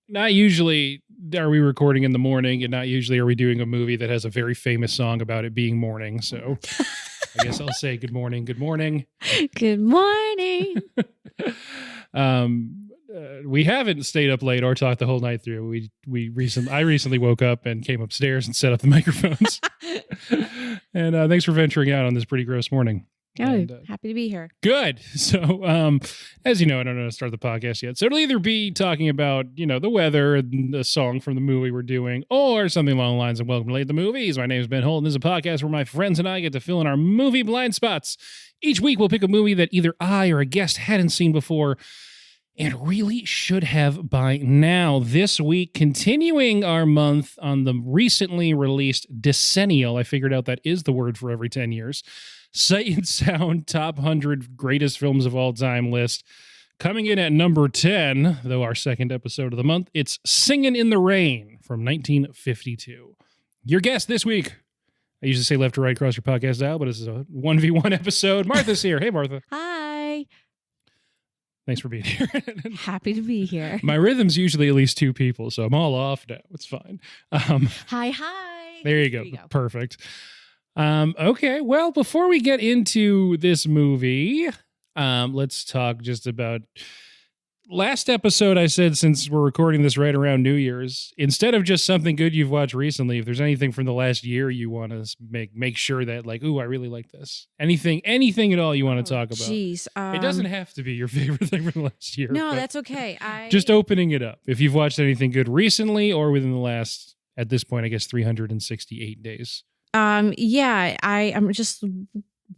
not usually are we recording in the morning, and not usually are we doing a movie that has a very famous song about it being morning. So I guess I'll say good morning. Good morning. Good morning. We haven't stayed up late or talked the whole night through. I recently woke up and came upstairs and set up the microphones. And thanks for venturing out on this pretty gross morning. Oh, And, happy to be here. Good. So, as you know, I don't know how to start the podcast yet. So it'll either be talking about, the weather and the song from the movie we're doing, or something along the lines of Welcome to Late the Movies. My name is Ben Holt, and this is a podcast where my friends and I get to fill in our movie blind spots. Each week, we'll pick a movie that either I or a guest hadn't seen before and really should have by now. This week, continuing our month on the recently released decennial, I figured out that is the word for every 10 years, Sight and Sound Top 100 Greatest Films of All Time list. Coming in at number 10, though our second episode of the month, it's Singin' in the Rain from 1952. Your guest this week, I usually say left to right across your podcast dial, but this is a 1v1 episode. Martha's here. Hey, Martha. Hi. Thanks for being here. Happy to be here. My rhythm's usually at least two people, so I'm all off now. It's fine. Hi. There you go. Perfect. Okay, well, before we get into this movie, let's talk just about last episode. I said, since we're recording this right around New Year's, instead of just something good you've watched recently, if there's anything from the last year you want to make sure that, like, ooh, I really like this. Anything at all you want to talk about. Jeez. It doesn't have to be your favorite thing from the last year. No, that's okay. Just opening it up. If you've watched anything good recently or within the last, at this point, I guess 368 days. Yeah, I'm just,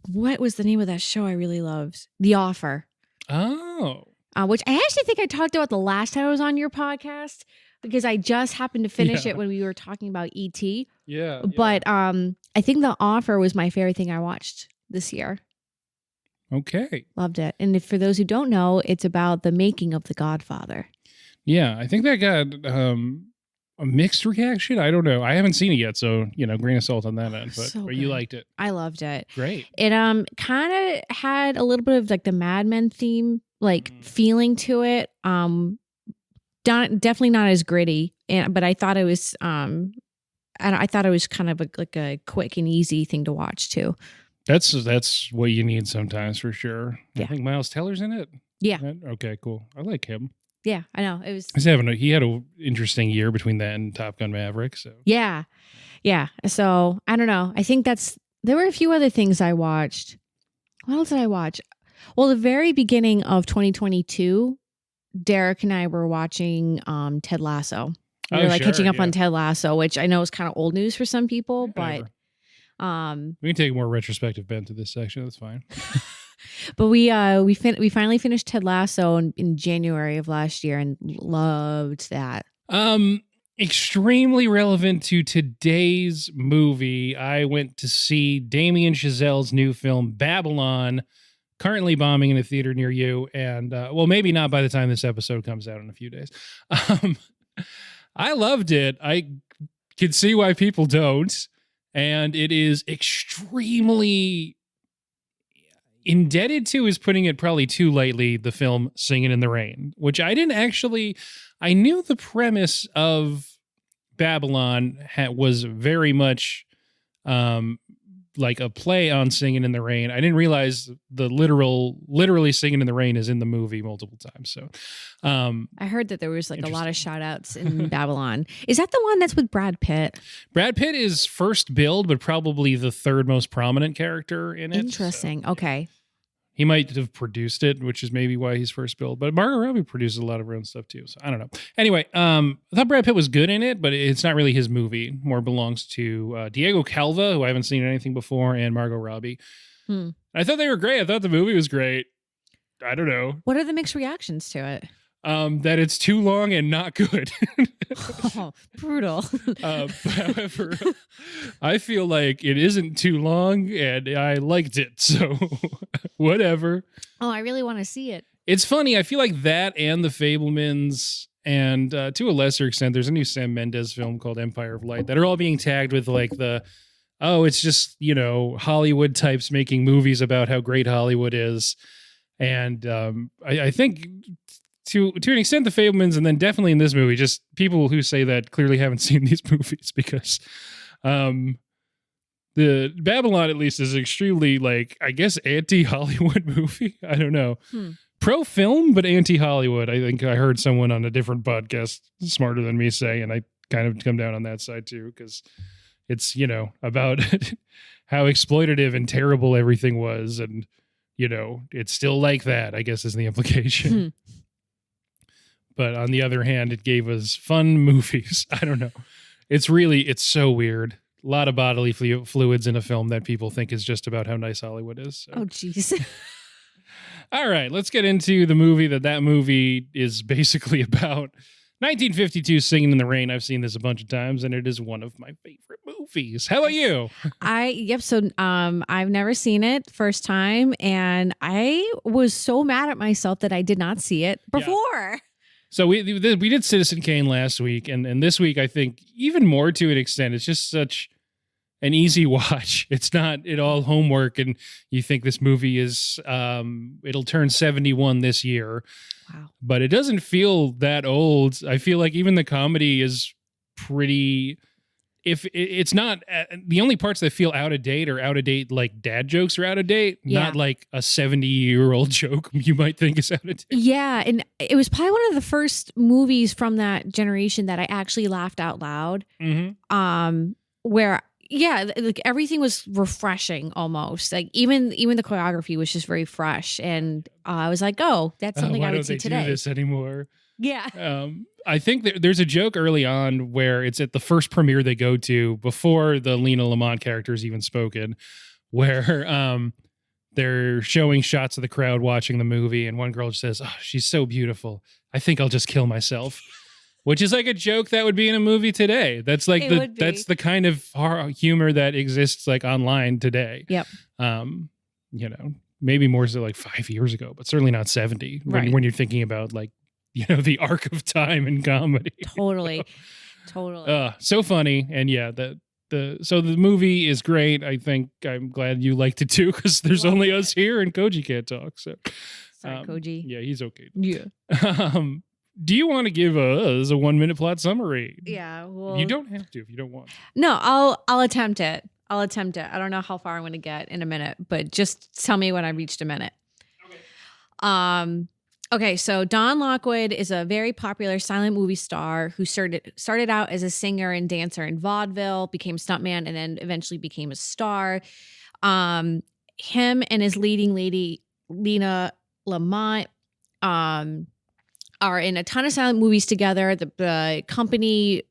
what was the name of that show I really loved? The Offer. Oh. Which I actually think I talked about the last time I was on your podcast, because I just happened to finish it when we were talking about E.T. Yeah. But I think The Offer was my favorite thing I watched this year. Okay. Loved it. And for those who don't know, it's about the making of The Godfather. Yeah, I think that got a mixed reaction. I don't know. I haven't seen it yet, so grain of salt on that end. But you liked it. I loved it. Great. It kind of had a little bit of like the Mad Men theme, feeling to it. Definitely not as gritty, but I thought it was I thought it was kind of like a quick and easy thing to watch too. That's what you need sometimes, for sure. Yeah. I think Miles Teller's in it. Yeah. Okay, cool. I like him. Yeah, I know. It was. He had an interesting year between that and Top Gun Maverick. So yeah. So I don't know. I think there were a few other things I watched. What else did I watch? Well, the very beginning of 2022, Derek and I were watching Ted Lasso. We were catching up on Ted Lasso, which I know is kind of old news for some people, but we can take a more retrospective bent to this section. That's fine. But we finally finished Ted Lasso in January of last year and loved that. Extremely relevant to today's movie. I went to see Damien Chazelle's new film Babylon, currently bombing in a theater near you, and maybe not by the time this episode comes out in a few days. I loved it. I can see why people don't, and it is extremely indebted to, is putting it probably too lightly, the film Singin' in the Rain, which I knew the premise of Babylon was very much like a play on Singin' in the Rain. I didn't realize the literally Singin' in the Rain is in the movie multiple times. So I heard that there was a lot of shout outs in Babylon. Is that the one that's with Brad Pitt? Brad Pitt is first billed, but probably the third most prominent character in it. Interesting. So, okay. He might have produced it, which is maybe why he's first billed. But Margot Robbie produces a lot of her own stuff too. So I don't know. Anyway, I thought Brad Pitt was good in it, but it's not really his movie. More belongs to Diego Calva, who I haven't seen anything before, and Margot Robbie. I thought they were great. I thought the movie was great. I don't know. What are the mixed reactions to it? That it's too long and not good. Oh, brutal. However, I feel like it isn't too long and I liked it. So whatever. Oh, I really want to see it. It's funny. I feel like that and The Fabelmans, and to a lesser extent, there's a new Sam Mendes film called Empire of Light that are all being tagged with it's just, Hollywood types making movies about how great Hollywood is. And I think to an extent, the Fablemans, and then definitely in this movie, just people who say that clearly haven't seen these movies because the Babylon, at least, is extremely, like, I guess, anti-Hollywood movie. I don't know. Pro-film, but anti-Hollywood. I think I heard someone on a different podcast smarter than me say, and I kind of come down on that side too, because it's, you know, about how exploitative and terrible everything was, and, you know, it's still like that, I guess, is the implication. But on the other hand, it gave us fun movies. I don't know. It's so weird. A lot of bodily fluids in a film that people think is just about how nice Hollywood is. So. Oh, jeez. All right, let's get into the movie that movie is basically about. 1952, Singin' in the Rain. I've seen this a bunch of times, and it is one of my favorite movies. How about you? So I've never seen it, first time, and I was so mad at myself that I did not see it before. Yeah. So we did Citizen Kane last week, and this week, I think, even more to an extent, it's just such an easy watch. It's not at all homework, and you think this movie is, it'll turn 71 this year. Wow. But it doesn't feel that old. I feel like even the comedy is pretty... If it's not the only parts that feel out of date, like dad jokes are out of date, not like a 70-year-old joke you might think is out of date. Yeah. And it was probably one of the first movies from that generation that I actually laughed out loud. Where, like everything was refreshing almost. Like even the choreography was just very fresh. And I was like, oh, that's something I would see today. Why don't they do this anymore? Yeah. I think there's a joke early on where it's at the first premiere they go to before the Lena Lamont character is even spoken, where they're showing shots of the crowd watching the movie, and one girl just says, "Oh, she's so beautiful. I think I'll just kill myself," which is like a joke that would be in a movie today. That's like that's the kind of humor that exists like online today. Yep. You know, maybe more so like 5 years ago, but certainly not 70 when you're thinking about like, you know, the arc of time in comedy. Totally. So funny. And yeah, so the movie is great. I think I'm glad you liked it too, because there's only us here and Koji can't talk. So sorry, Koji. Yeah, he's okay. Yeah. Do you want to give us a 1-minute plot summary? Yeah. Well, you don't have to if you don't want. No, I'll attempt it. I don't know how far I'm going to get in a minute, but just tell me when I reached a minute. Okay. Okay, so Don Lockwood is a very popular silent movie star who started out as a singer and dancer in vaudeville, became stuntman, and then eventually became a star. Him and his leading lady, Lena Lamont, are in a ton of silent movies together. The company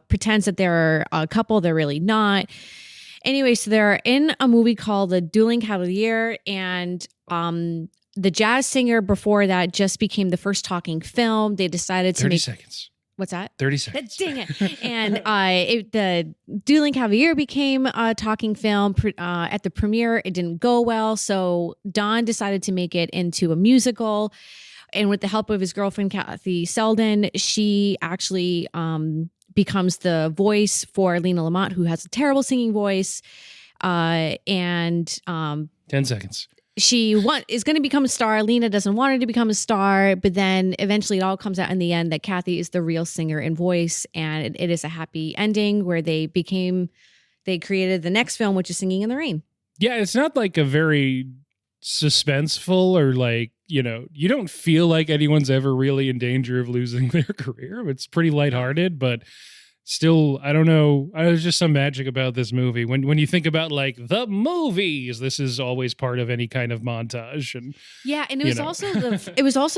pretends that they're a couple. They're really not. Anyway, so they're in a movie called The Dueling Cavalier, and the jazz singer before that just became the first talking film. They decided to 30 make... seconds. What's that? 30 seconds. Dang it. And the Dueling Cavalier became a talking film. At the premiere, it didn't go well. So Don decided to make it into a musical. And with the help of his girlfriend, Kathy Selden, she actually becomes the voice for Lena Lamont, who has a terrible singing voice. 10 seconds. She is going to become a star. Lena doesn't want her to become a star, but then eventually it all comes out in the end that Kathy is the real singer and voice, and it is a happy ending where they created the next film, which is Singing in the Rain. Yeah, it's not like a very suspenseful or like, you know, you don't feel like anyone's ever really in danger of losing their career. It's pretty lighthearted, but still, I don't know. There's just some magic about this movie. When you think about like the movies, this is always part of any kind of montage. And yeah, and it was also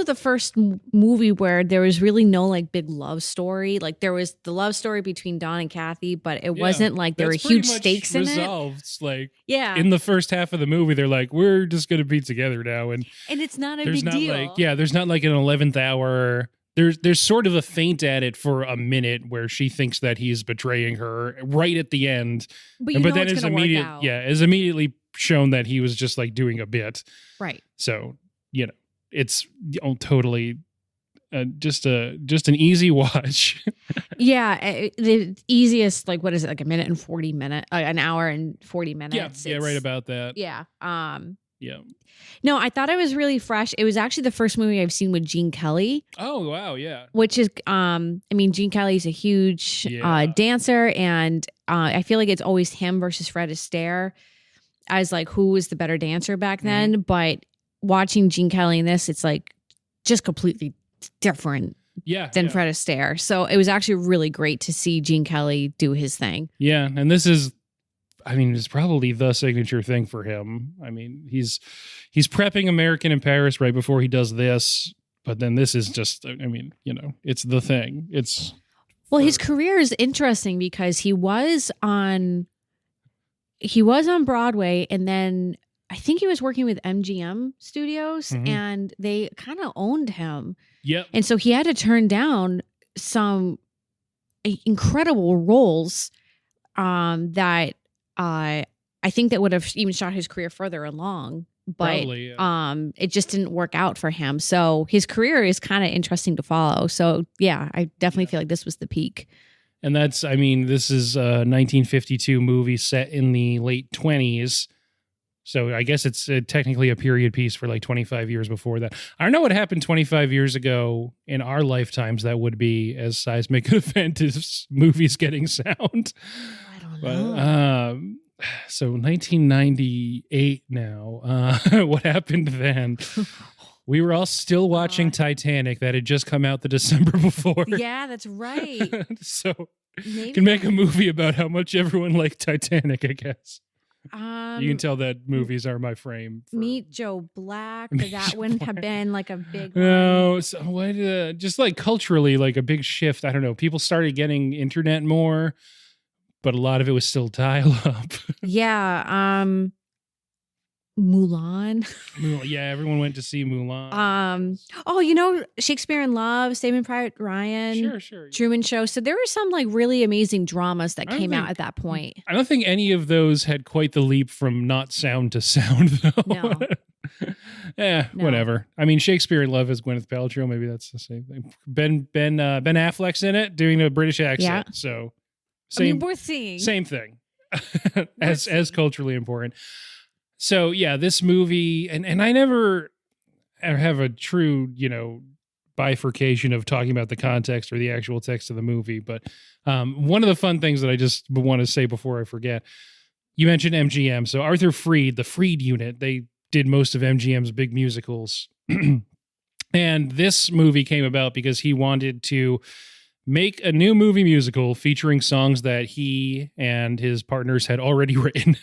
the first movie where there was really no like big love story. Like there was the love story between Don and Kathy, but it wasn't like there were huge stakes in it. Like in the first half of the movie, they're like, we're just gonna be together now, and it's not a big deal. There's not like an 11th hour. There's sort of a feint at it for a minute where she thinks that he's betraying her right at the end. But then it's immediately shown that he was just like doing a bit. Right. So, you know, it's totally just an easy watch. Yeah. The easiest, like, what is it? Like an hour and 40 minutes. Yeah, right about that. Yeah. Yeah. No, I thought it was really fresh. It was actually the first movie I've seen with Gene Kelly. Oh, wow. Yeah. Which is, I mean, Gene Kelly's a huge dancer, and I feel like it's always him versus Fred Astaire as like who was the better dancer back then. But watching Gene Kelly in this, it's like just completely different than Fred Astaire. So it was actually really great to see Gene Kelly do his thing. Yeah, and this is, I mean, it's probably the signature thing for him. I mean, he's prepping American in Paris right before he does this, but then this is just, I mean, you know, it's the thing. His career is interesting because he was on Broadway, and then I think he was working with MGM Studios, and they kind of owned him. Yep. And so he had to turn down some incredible roles that I think that would have even shot his career further along, but Probably, it just didn't work out for him. So his career is kind of interesting to follow. So yeah, I definitely feel like this was the peak. And that's, I mean, this is a 1952 movie set in the late 20s. So I guess it's technically a period piece for like 25 years before that. I don't know what happened 25 years ago in our lifetimes that would be as seismic an event as movies getting sound. I don't know. So 1998 now. What happened then? We were all still watching Titanic that had just come out the December before. Yeah, that's right. So you can make a movie about how much everyone liked Titanic, I guess. You can tell that movies are my frame. Meet Joe Black. That wouldn't have been like a big No, so what? Just like culturally, like a big shift. I don't know. People started getting internet more, but a lot of it was still dial up. Yeah. Mulan. Yeah, everyone went to see Mulan. Oh, you know, Shakespeare in Love, Saving Private Ryan, Sure. Truman Show. So there were some like really amazing dramas that came out at that point. I don't think any of those had quite the leap from not sound to sound, though. No. Whatever. I mean, Shakespeare in Love is Gwyneth Paltrow. Maybe that's the same thing. Ben Affleck's in it doing a British accent. Yeah. So worth seeing. Same thing. as culturally important. So yeah, this movie, and I never have a true, you know, bifurcation of talking about the context or the actual text of the movie. But one of the fun things that I just want to say before I forget, you mentioned MGM. So Arthur Freed, the Freed unit, they did most of MGM's big musicals. And this movie came about because he wanted to make a new movie musical featuring songs that he and his partners had already written.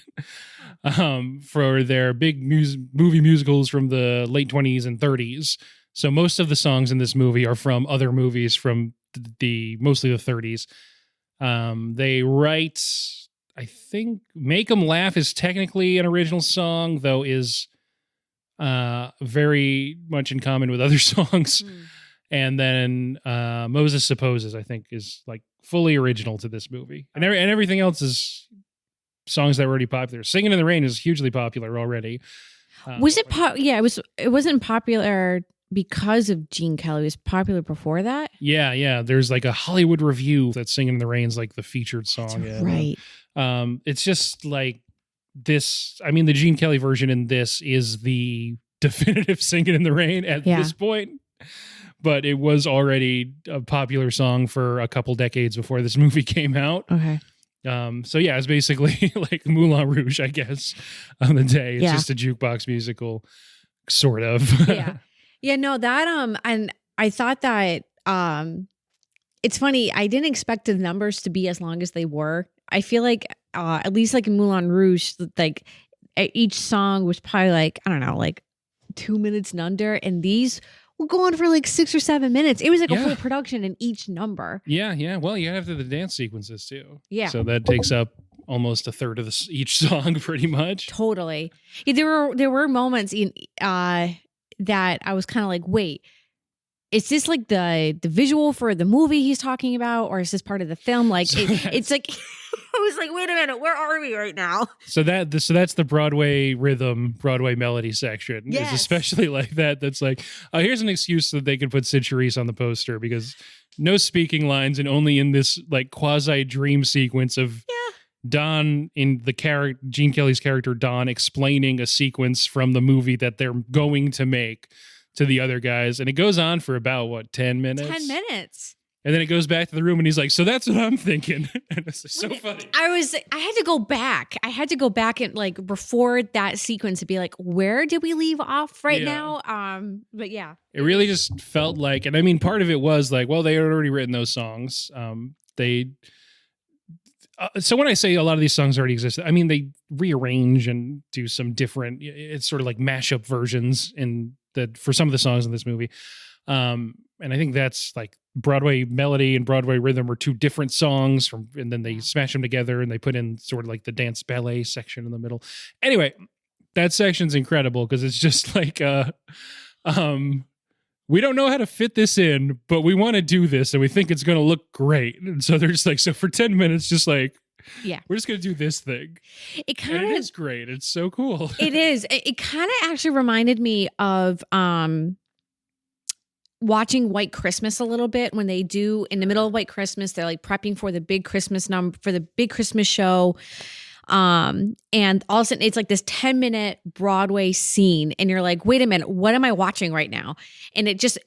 For their big movie musicals from the late 20s and 30s. So most of the songs in this movie are from other movies from mostly the 30s. They write, I think, Make 'Em Laugh is technically an original song, though is very much in common with other songs. And then Moses Supposes, I think, is like fully original to this movie. And everything else is songs that were already popular. Singin' in the Rain is hugely popular already. Was it? It wasn't popular because of Gene Kelly. It was popular before that. Yeah. There's like a Hollywood Review that Singin' in the Rain's like the featured song. That's right. It's just like this. I mean, the Gene Kelly version in this is the definitive Singin' in the Rain at this point. But it was already a popular song for a couple decades before this movie came out. Okay. So yeah, it's basically like Moulin Rouge, I guess, on the day. It's just a jukebox musical, sort of. Yeah, no, that and I thought that it's funny, I didn't expect the numbers to be as long as they were. I feel like at least like in Moulin Rouge, like each song was probably like, I don't know, like 2 minutes and under, and these will go on for like 6 or 7 minutes. It was like a full production in each number. Yeah. Well, you have the dance sequences too. Yeah. So that takes up almost a third of each song, pretty much. Totally. Yeah, there were moments in that I was kind of like, wait, is this like the visual for the movie he's talking about, or is this part of the film? Like it's like I was like, wait a minute, where are we right now? So that's the Broadway rhythm, Broadway melody section. Yes. It's especially like that. That's like, here's an excuse that they could put Sid Charisse on the poster because no speaking lines and only in this like quasi dream sequence of Don in the character, Gene Kelly's character Don, explaining a sequence from the movie that they're going to make to the other guys, and it goes on for about 10 minutes. 10 minutes. And then it goes back to the room and he's like, so that's what I'm thinking. And it's so funny. I had to go back. I had to go back and like before that sequence to be like, where did we leave off now? But yeah. It really just felt like, and I mean, part of it was like, well, they had already written those songs. So when I say a lot of these songs already exist, I mean, they rearrange and do some different, it's sort of like mashup versions for some of the songs in this movie. And I think that's like Broadway melody and Broadway rhythm are two different songs and then they smash them together and they put in sort of like the dance ballet section in the middle. Anyway, that section's incredible because it's just like, we don't know how to fit this in, but we want to do this and we think it's going to look great. And so they're just like, so for 10 minutes, just like, we're just going to do this thing. It is great. It's so cool. It is. It kind of actually reminded me of, watching White Christmas a little bit when they do in the middle of White Christmas, they're like prepping for the big Christmas for the big Christmas show. And all of a sudden it's like this 10-minute Broadway scene. And you're like, wait a minute, what am I watching right now? And it just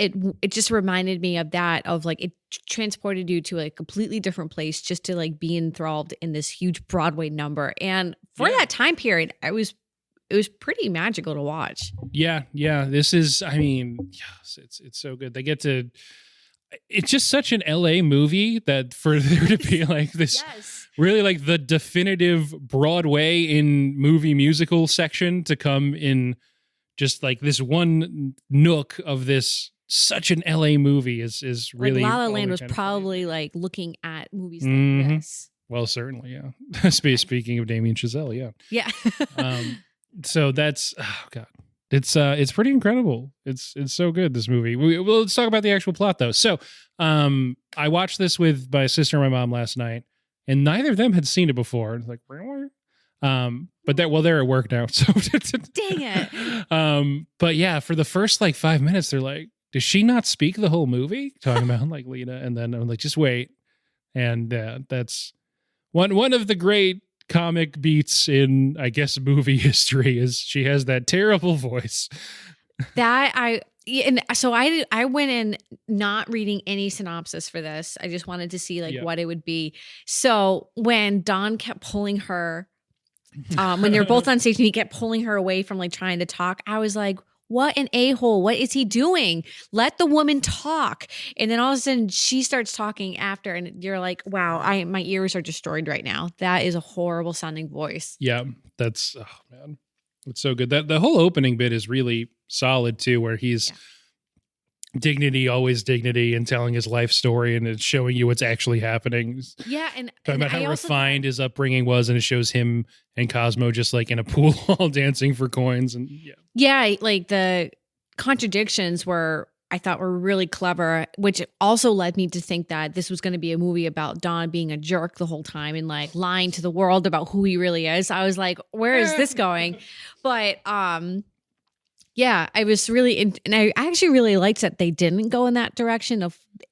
reminded me of that, of like, it transported you to a completely different place just to like be enthralled in this huge Broadway number. And for that time period, it was pretty magical to watch. Yeah. This is, I mean, yes, it's so good. They get to, it's just such an LA movie that for there to be like this really like the definitive Broadway in movie musical section to come in just like this one nook of this, such an LA movie is really. Like La La Land was probably like looking at movies like this. Well, certainly. Yeah. Speaking of Damien Chazelle. Yeah. Yeah. So that's, oh God, it's pretty incredible. It's so good, this movie. Well, let's talk about the actual plot though. So, I watched this with my sister and my mom last night and neither of them had seen it before. It's like, really? But they're at work now. So dang it. But yeah, for the first like 5 minutes, they're like, does she not speak the whole movie? Talking about like Lena. And then I'm like, just wait. And that's one of the great comic beats in, I guess, movie history is she has that terrible voice. I went in not reading any synopsis for this. I just wanted to see like what it would be. So when Don kept pulling her, when they were both on stage and he kept pulling her away from like trying to talk, I was like, what an a-hole. What is he doing? Let the woman talk. And then all of a sudden she starts talking after and you're like, wow, my ears are destroyed right now. That is a horrible sounding voice. Yeah, that's, oh man, it's so good. That the whole opening bit is really solid too, where he's dignity, always dignity, and telling his life story and it's showing you what's actually happening. Yeah. And talking about how refined his upbringing was, and it shows him and Cosmo just like in a pool hall dancing for coins. And like the contradictions I thought were really clever, which also led me to think that this was going to be a movie about Don being a jerk the whole time and like lying to the world about who he really is. I was like, where is this going? But yeah, I was really, and I actually really liked that they didn't go in that direction.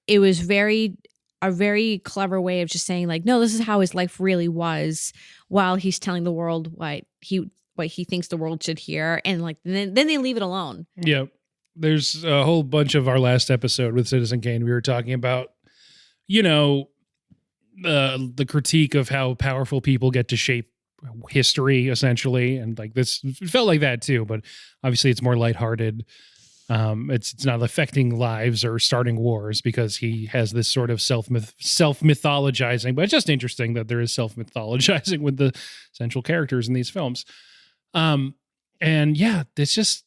It was a very clever way of just saying like, no, this is how his life really was, while he's telling the world what he thinks the world should hear, and like then they leave it alone. Yeah, there's a whole bunch of our last episode with Citizen Kane. We were talking about, the critique of how powerful people get to shape history essentially, and like this felt like that too, but obviously it's more lighthearted. It's not affecting lives or starting wars because he has this sort of self mythologizing, but it's just interesting that there is self mythologizing with the central characters in these films. And yeah, it just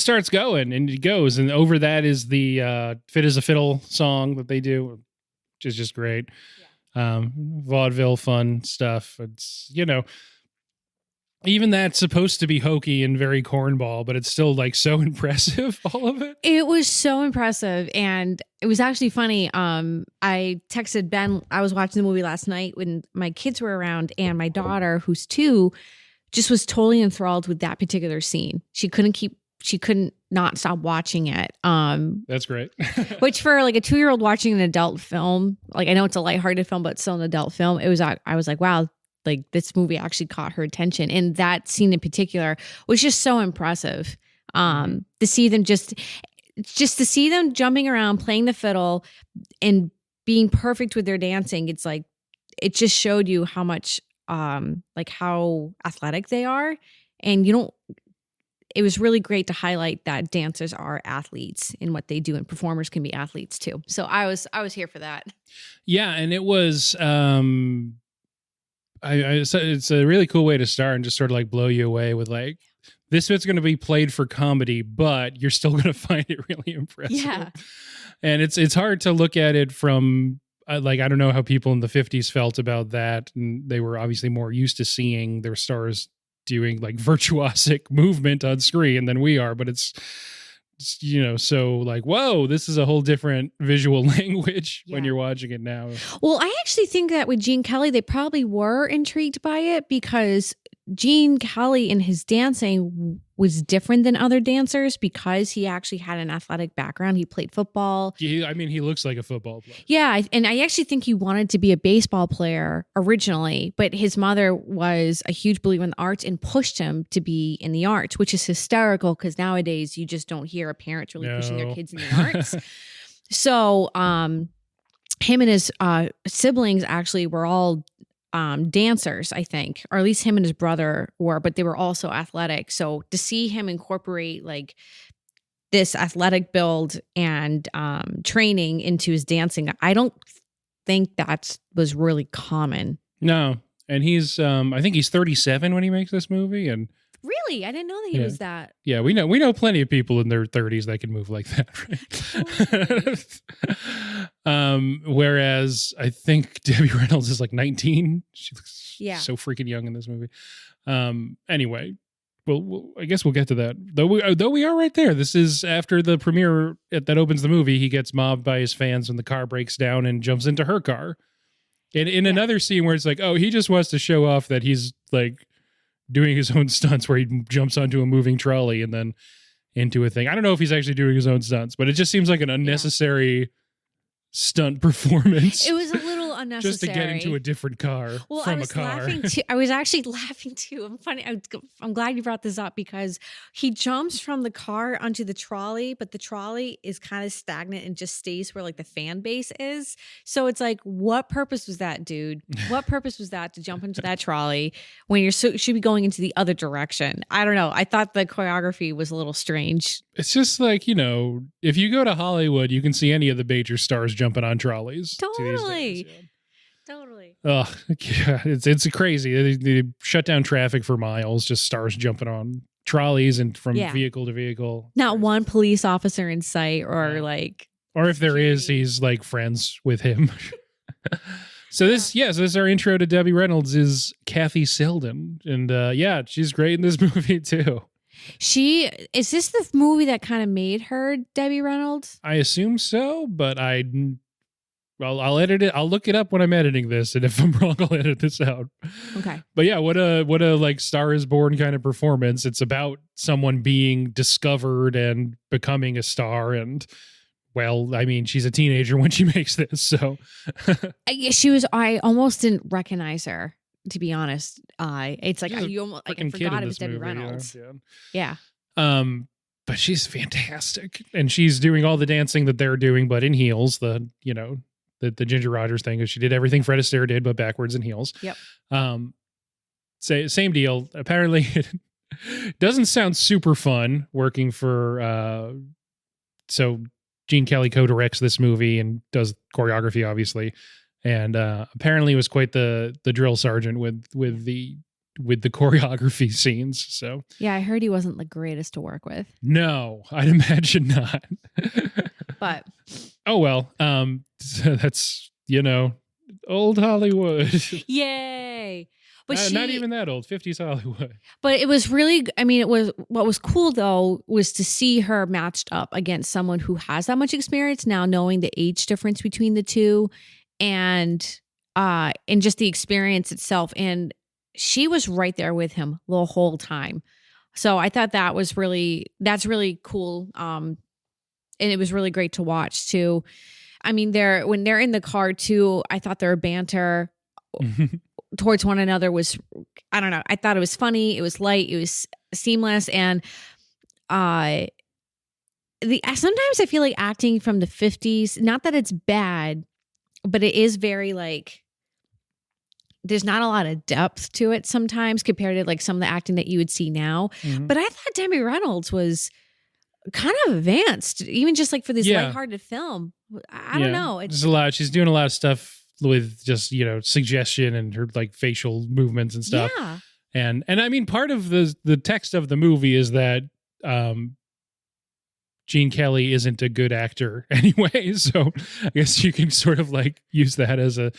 starts going and it goes, and over that is the Fit as a Fiddle song that they do, which is just great. Vaudeville fun stuff. It's, even that's supposed to be hokey and very cornball, but it's still like so impressive, all of it. It was so impressive. And it was actually funny. I texted Ben, I was watching the movie last night when my kids were around, and my daughter, who's 2, just was totally enthralled with that particular scene. She couldn't not stop watching it. That's great. Which for like a 2-year-old watching an adult film, like I know it's a lighthearted film, but still an adult film. I was like, wow, like this movie actually caught her attention. And that scene in particular was just so impressive. To see them just to see them jumping around, playing the fiddle and being perfect with their dancing. It's like, it just showed you how much, like how athletic they are. And it was really great to highlight that dancers are athletes in what they do, and performers can be athletes too. So I was here for that. Yeah. And it was, it's a really cool way to start and just sort of like blow you away with like, this bit's going to be played for comedy, but you're still going to find it really impressive. Yeah. And it's hard to look at it from like, I don't know how people in the 50s felt about that. And they were obviously more used to seeing their stars doing like virtuosic movement on screen than we are, but it's so like, whoa, this is a whole different visual language when you're watching it now. Well, I actually think that with Gene Kelly, they probably were intrigued by it because Gene Kelly in his dancing was different than other dancers because he actually had an athletic background. He played football. He looks like a football player. Yeah, and I actually think he wanted to be a baseball player originally, but his mother was a huge believer in the arts and pushed him to be in the arts, which is hysterical because nowadays you just don't hear a parent really pushing their kids in the arts. So him and his siblings actually were all dancers, I think, or at least him and his brother were, but they were also athletic. So to see him incorporate like this athletic build and training into his dancing, I don't think that was really common. No. And he's, I think he's 37 when he makes this movie. And really, I didn't know that he was that. Yeah, we know plenty of people in their 30s that can move like that, right? Whereas I think Debbie Reynolds is like 19. She looks so freaking young in this movie. Anyway, well, I guess we'll get to that. Though we are right there. This is after the premiere that opens the movie. He gets mobbed by his fans when the car breaks down and jumps into her car. In another scene where it's like, oh, he just wants to show off that he's like doing his own stunts where he jumps onto a moving trolley and then into a thing. I don't know if he's actually doing his own stunts, but it just seems like an unnecessary stunt performance. It was a little unnecessary. Just to get into a different car from a car. I was actually laughing too. I'm glad you brought this up because he jumps from the car onto the trolley, but the trolley is kind of stagnant and just stays where like the fan base is. So it's like, what purpose was that, dude? What purpose was that to jump into that trolley when should be going into the other direction? I don't know. I thought the choreography was a little strange. It's just like, if you go to Hollywood, you can see any of the major stars jumping on trolleys. Totally. Totally. Oh, yeah, it's crazy. They shut down traffic for miles, just stars jumping on trolleys and from vehicle to vehicle. Not one police officer in sight or if there is, he's like friends with him. So this is our intro to Debbie Reynolds is Kathy Selden. And she's great in this movie too. Is this the movie that kind of made her Debbie Reynolds? I assume so, but I'll edit it. I'll look it up when I'm editing this, and if I'm wrong, I'll edit this out. Okay. But yeah, what a like Star is Born kind of performance. It's about someone being discovered and becoming a star, and well, I mean, she's a teenager when she makes this, so she was. I almost didn't recognize her, to be honest. It's like I forgot it was Debbie Reynolds. Yeah. But she's fantastic, and she's doing all the dancing that they're doing, but in heels. The Ginger Rogers thing is she did everything Fred Astaire did, but backwards in heels. Yep. Same deal. Apparently, it doesn't sound super fun working for. So Gene Kelly co-directs this movie and does choreography, obviously, and apparently was quite the drill sergeant with the choreography scenes. So yeah, I heard he wasn't the greatest to work with. No, I'd imagine not. But oh well, that's old Hollywood. Yay! But not even that old, 50s Hollywood. But it was really, what was cool though was to see her matched up against someone who has that much experience now, knowing the age difference between the two, and just the experience itself. And she was right there with him the whole time. So I thought that's really cool. And it was really great to watch too. I mean, when they're in the car too, I thought their banter towards one another was, I don't know. I thought it was funny. It was light. It was seamless. And sometimes I feel like acting from the 50s, not that it's bad, but it is very like, there's not a lot of depth to it sometimes compared to like some of the acting that you would see now. Mhm. But I thought Debbie Reynolds was kind of advanced, even just like for this lighthearted film. I don't know. There's a lot. She's doing a lot of stuff with just, suggestion and her like facial movements and stuff. Yeah. And I mean, part of the text of the movie is that Gene Kelly isn't a good actor anyway. So I guess you can sort of like use that as a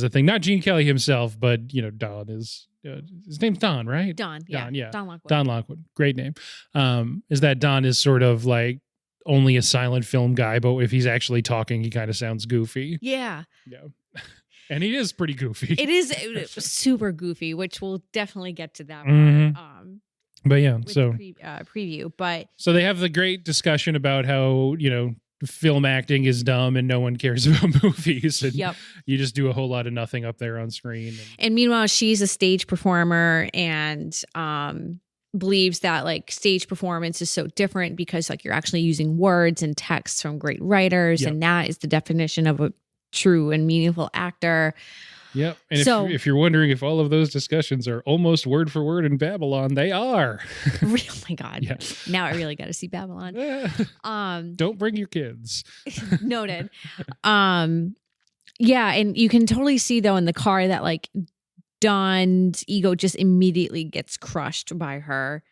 thing. Not Gene Kelly himself, but Don is his name's Don, right? Don, yeah. Don Lockwood. Don Lockwood, great name. Is that Don is sort of like only a silent film guy, but if he's actually talking, he kind of sounds goofy. Yeah. And he is pretty goofy. It is super goofy, which we'll definitely get to that Mhm. part. But yeah, with so the preview, but so they have the great discussion about how film acting is dumb and no one cares about movies, and you just do a whole lot of nothing up there on screen. And meanwhile, she's a stage performer and believes that like stage performance is so different because like you're actually using words and texts from great writers, and that is the definition of a true and meaningful actor. Yep. And so, if you're wondering if all of those discussions are almost word for word in Babylon, they are. Oh my God. Yeah. Now I really got to see Babylon. Don't bring your kids. Noted. Yeah. And you can totally see though in the car that like Don's ego just immediately gets crushed by her,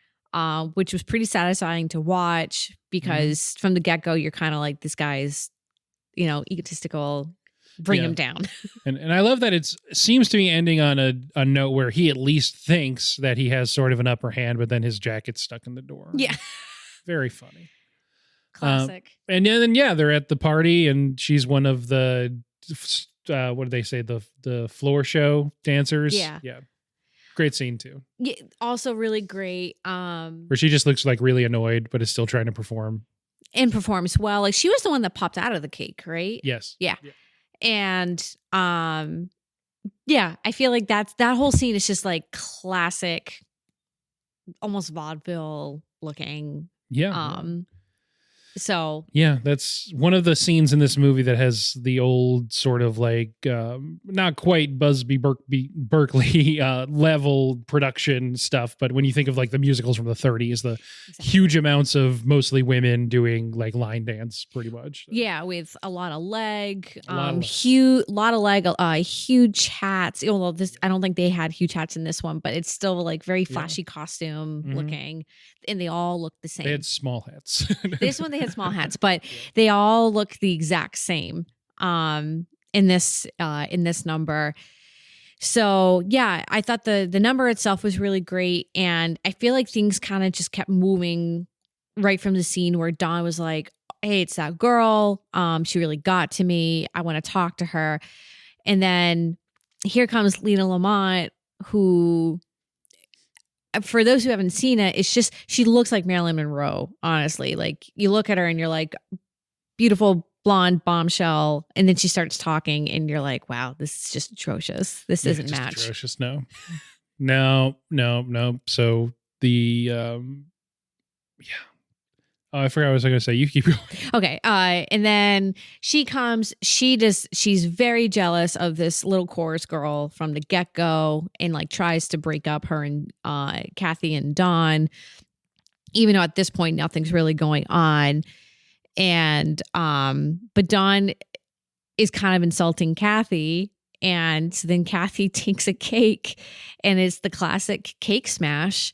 which was pretty satisfying to watch because from the get-go, you're kind of like, this guy's, egotistical. Bring him down. and I love that it seems to be ending on a note where he at least thinks that he has sort of an upper hand, but then his jacket's stuck in the door. Yeah. Very funny. Classic. And then they're at the party and she's one of the, what do they say? The floor show dancers. Yeah. Yeah. Great scene too. Yeah. Also really great. Where she just looks like really annoyed, but is still trying to perform. And performs well. Like she was the one that popped out of the cake, right? Yes. Yeah. And I feel like that whole scene is just like classic, almost vaudeville looking. Yeah. So yeah, that's one of the scenes in this movie that has the old sort of like not quite Busby Berkeley level production stuff, but when you think of like the musicals from the 30s, the huge amounts of mostly women doing like line dance, pretty much. Yeah, with a lot of leg, huge hats. Although this, I don't think they had huge hats in this one, but it's still like very flashy costume looking, and they all look the same. They had small hats. This one they had small hats, but they all look the exact same in this number. So yeah, I thought the number itself was really great, and I feel like things kind of just kept moving right from the scene where Don was like, "Hey, it's that girl. She really got to me. I want to talk to her." And then here comes Lena Lamont, who, for those who haven't seen it, it's just, she looks like Marilyn Monroe, honestly. Like you look at her and you're like, beautiful blonde bombshell. And then she starts talking and you're like, wow, this is just atrocious. This isn't matched. Atrocious. No. So the, Oh, I forgot what I was going to say. You keep going. Okay. And then she comes, she's very jealous of this little chorus girl from the get-go and like tries to break up her and Kathy and Don, even though at this point nothing's really going on. And but Don is kind of insulting Kathy. And so then Kathy takes a cake and it's the classic cake smash.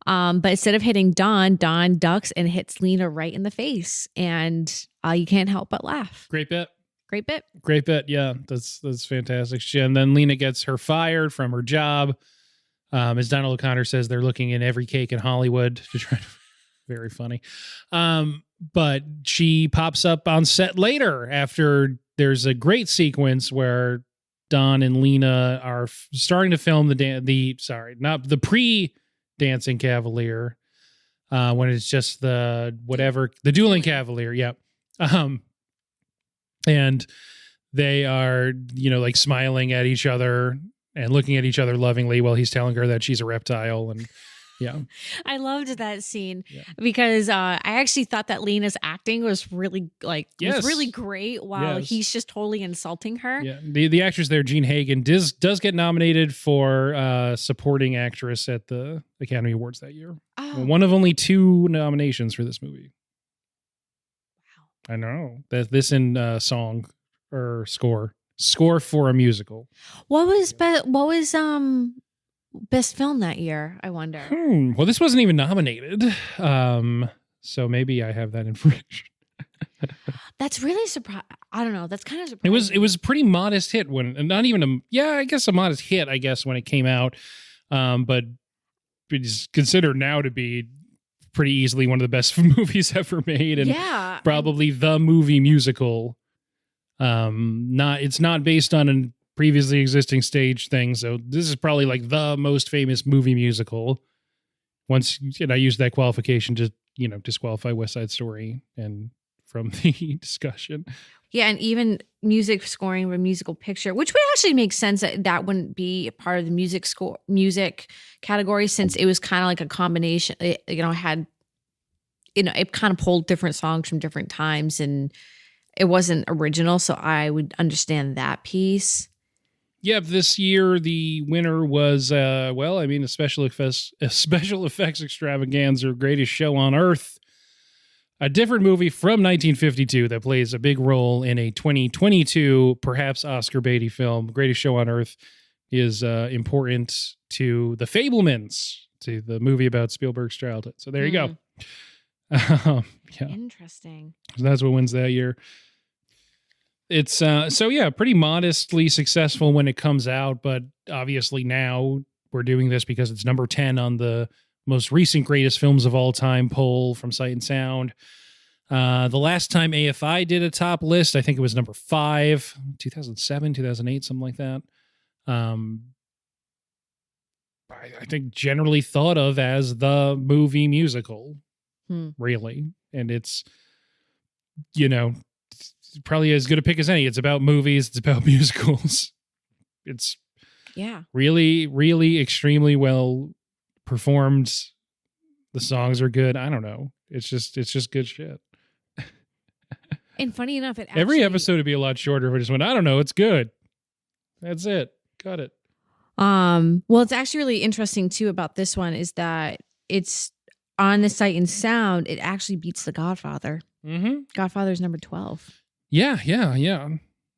But instead of hitting Don ducks and hits Lena right in the face. And you can't help but laugh. Great bit. Yeah, that's fantastic. And then Lena gets her fired from her job. As Donald O'Connor says, they're looking in every cake in Hollywood to try to, very funny. But she pops up on set later after there's a great sequence where Don and Lena are starting to film the pre-Dancing Cavalier, when it's just the Dueling Cavalier. Yep. And they are, like smiling at each other and looking at each other lovingly while he's telling her that she's a reptile. And yeah, I loved that scene Yeah. because I actually thought that Lena's acting was really was Yes. really great while Yes. he's just totally insulting her. yeah. The actress there, Jean Hagen, does get nominated for supporting actress at the Academy Awards that year. Oh, One of only 2 nominations for this movie. wow. I know that this in song or score for a musical. What was best film that year? I wonder. Well, this wasn't even nominated. So maybe I have that information. That's really surprising. I don't know. That's kind of surprising. It was a pretty modest hit when, and not even a modest hit, I guess, when it came out. But it's considered now to be pretty easily one of the best movies ever made, and probably the movie musical. It's not based on a previously existing stage thing, so this is probably like the most famous movie musical. Once I used that qualification to disqualify West Side Story and from the discussion. Yeah, and even music scoring of a musical picture, which would actually make sense that wouldn't be a part of the music category, since it was kind of like a combination. It kind of pulled different songs from different times, and it wasn't original, so I would understand that piece. Yeah, this year the winner was a special effects extravaganza, Greatest Show on Earth. A different movie from 1952 that plays a big role in a 2022, perhaps Oscar baity film. Greatest Show on Earth is important to The Fabelmans, to the movie about Spielberg's childhood. So there you go. Yeah. Interesting. So that's what wins that year. It's pretty modestly successful when it comes out, but obviously now we're doing this because it's number 10 on the most recent greatest films of all time poll from Sight and Sound. The last time AFI did a top list, I think it was number 5, 2007, 2008, something like that. I think generally thought of as the movie musical, really. And it's, probably as good a pick as any. It's about movies. It's about musicals. It's really, really extremely well performed. The songs are good. I don't know. It's just good shit. And funny enough, every episode would be a lot shorter if I just went, I don't know, it's good. That's it. Got it. Well, it's actually really interesting too about this one is that it's on the Sight and Sound. It actually beats The Godfather. Mm-hmm. Godfather's number 12. Yeah.